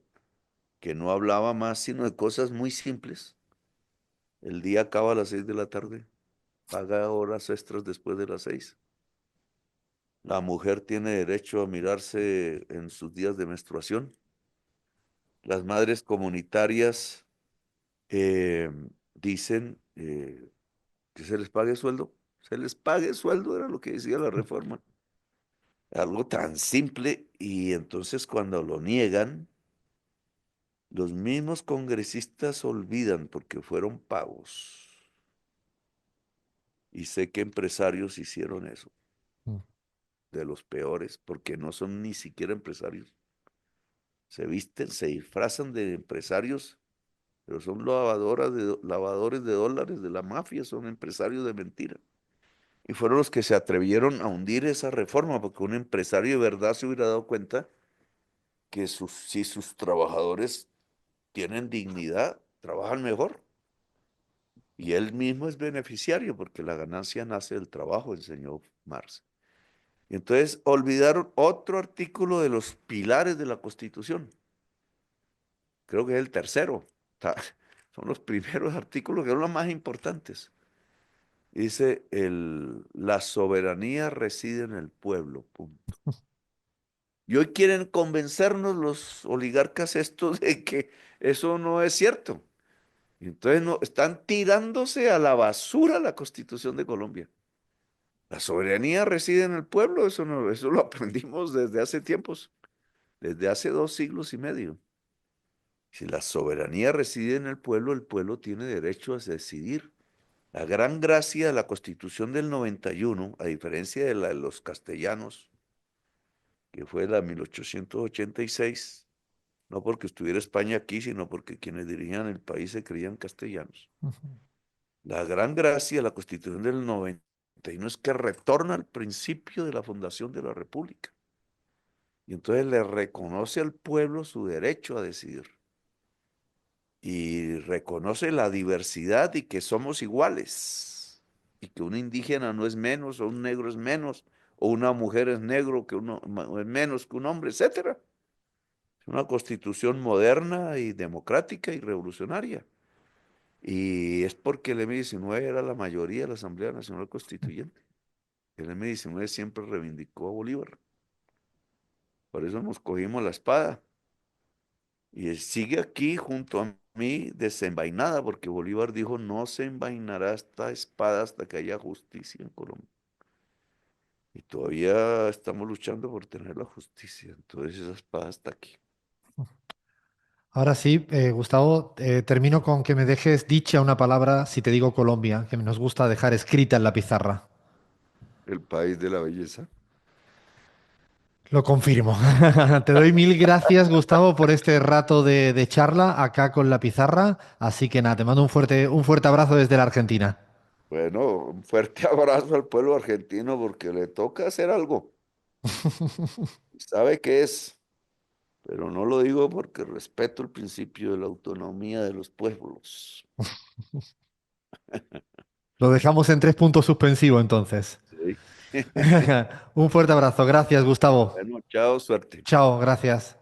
que no hablaba más sino de cosas muy simples, el día acaba a las 6 de la tarde, paga horas extras después de las 6. La mujer tiene derecho a mirarse en sus días de menstruación. Las madres comunitarias eh, dicen que se les pague sueldo. Se les pague sueldo, era lo que decía la reforma. Algo tan simple y entonces cuando lo niegan, los mismos congresistas olvidan porque fueron pagos. Y sé que empresarios hicieron eso, de los peores, porque no son ni siquiera empresarios. Se visten, se disfrazan de empresarios, pero son lavadores de dólares de la mafia, son empresarios de mentira. Y fueron los que se atrevieron a hundir esa reforma, porque un empresario de verdad se hubiera dado cuenta que si sus trabajadores tienen dignidad, trabajan mejor. Y él mismo es beneficiario, porque la ganancia nace del trabajo, enseñó Marx. Y entonces olvidaron otro artículo de los pilares de la Constitución. Creo que es el tercero. Son los primeros artículos que son los más importantes. Dice, la soberanía reside en el pueblo, punto. Y hoy quieren convencernos los oligarcas estos de que eso no es cierto. Y entonces no, están tirándose a la basura la Constitución de Colombia. La soberanía reside en el pueblo, eso, no, eso lo aprendimos desde hace tiempos, desde hace 2 siglos y medio. Si la soberanía reside en el pueblo tiene derecho a decidir. La gran gracia de la Constitución del 91, a diferencia de la de los castellanos, que fue la de 1886, no porque estuviera España aquí, sino porque quienes dirigían el país se creían castellanos. La gran gracia de la Constitución del 91 es que retorna al principio de la fundación de la República. Y entonces le reconoce al pueblo su derecho a decidir. Y reconoce la diversidad y que somos iguales. Y que un indígena no es menos, o un negro es menos, o una mujer es negro que uno es menos que un hombre, etcétera. Es una constitución moderna y democrática y revolucionaria. Y es porque el M-19 era la mayoría de la Asamblea Nacional Constituyente. El M-19 siempre reivindicó a Bolívar. Por eso nos cogimos la espada. Y sigue aquí junto a mí desenvainada, porque Bolívar dijo, no se envainará esta espada hasta que haya justicia en Colombia. Y todavía estamos luchando por tener la justicia. Entonces esa espada está aquí. Ahora sí, Gustavo, termino con que me dejes dicha una palabra si te digo Colombia, que nos gusta dejar escrita en la pizarra. El país de la belleza. Lo confirmo. Te doy mil gracias, Gustavo, por este rato de charla acá con la pizarra. Así que nada, te mando un fuerte abrazo desde la Argentina. Bueno, un fuerte abrazo al pueblo argentino porque le toca hacer algo. Sabe qué es, pero no lo digo porque respeto el principio de la autonomía de los pueblos. Lo dejamos en 3 puntos suspensivos entonces. Sí. Un fuerte abrazo. Gracias, Gustavo. Bueno, chao, suerte. Chao, gracias.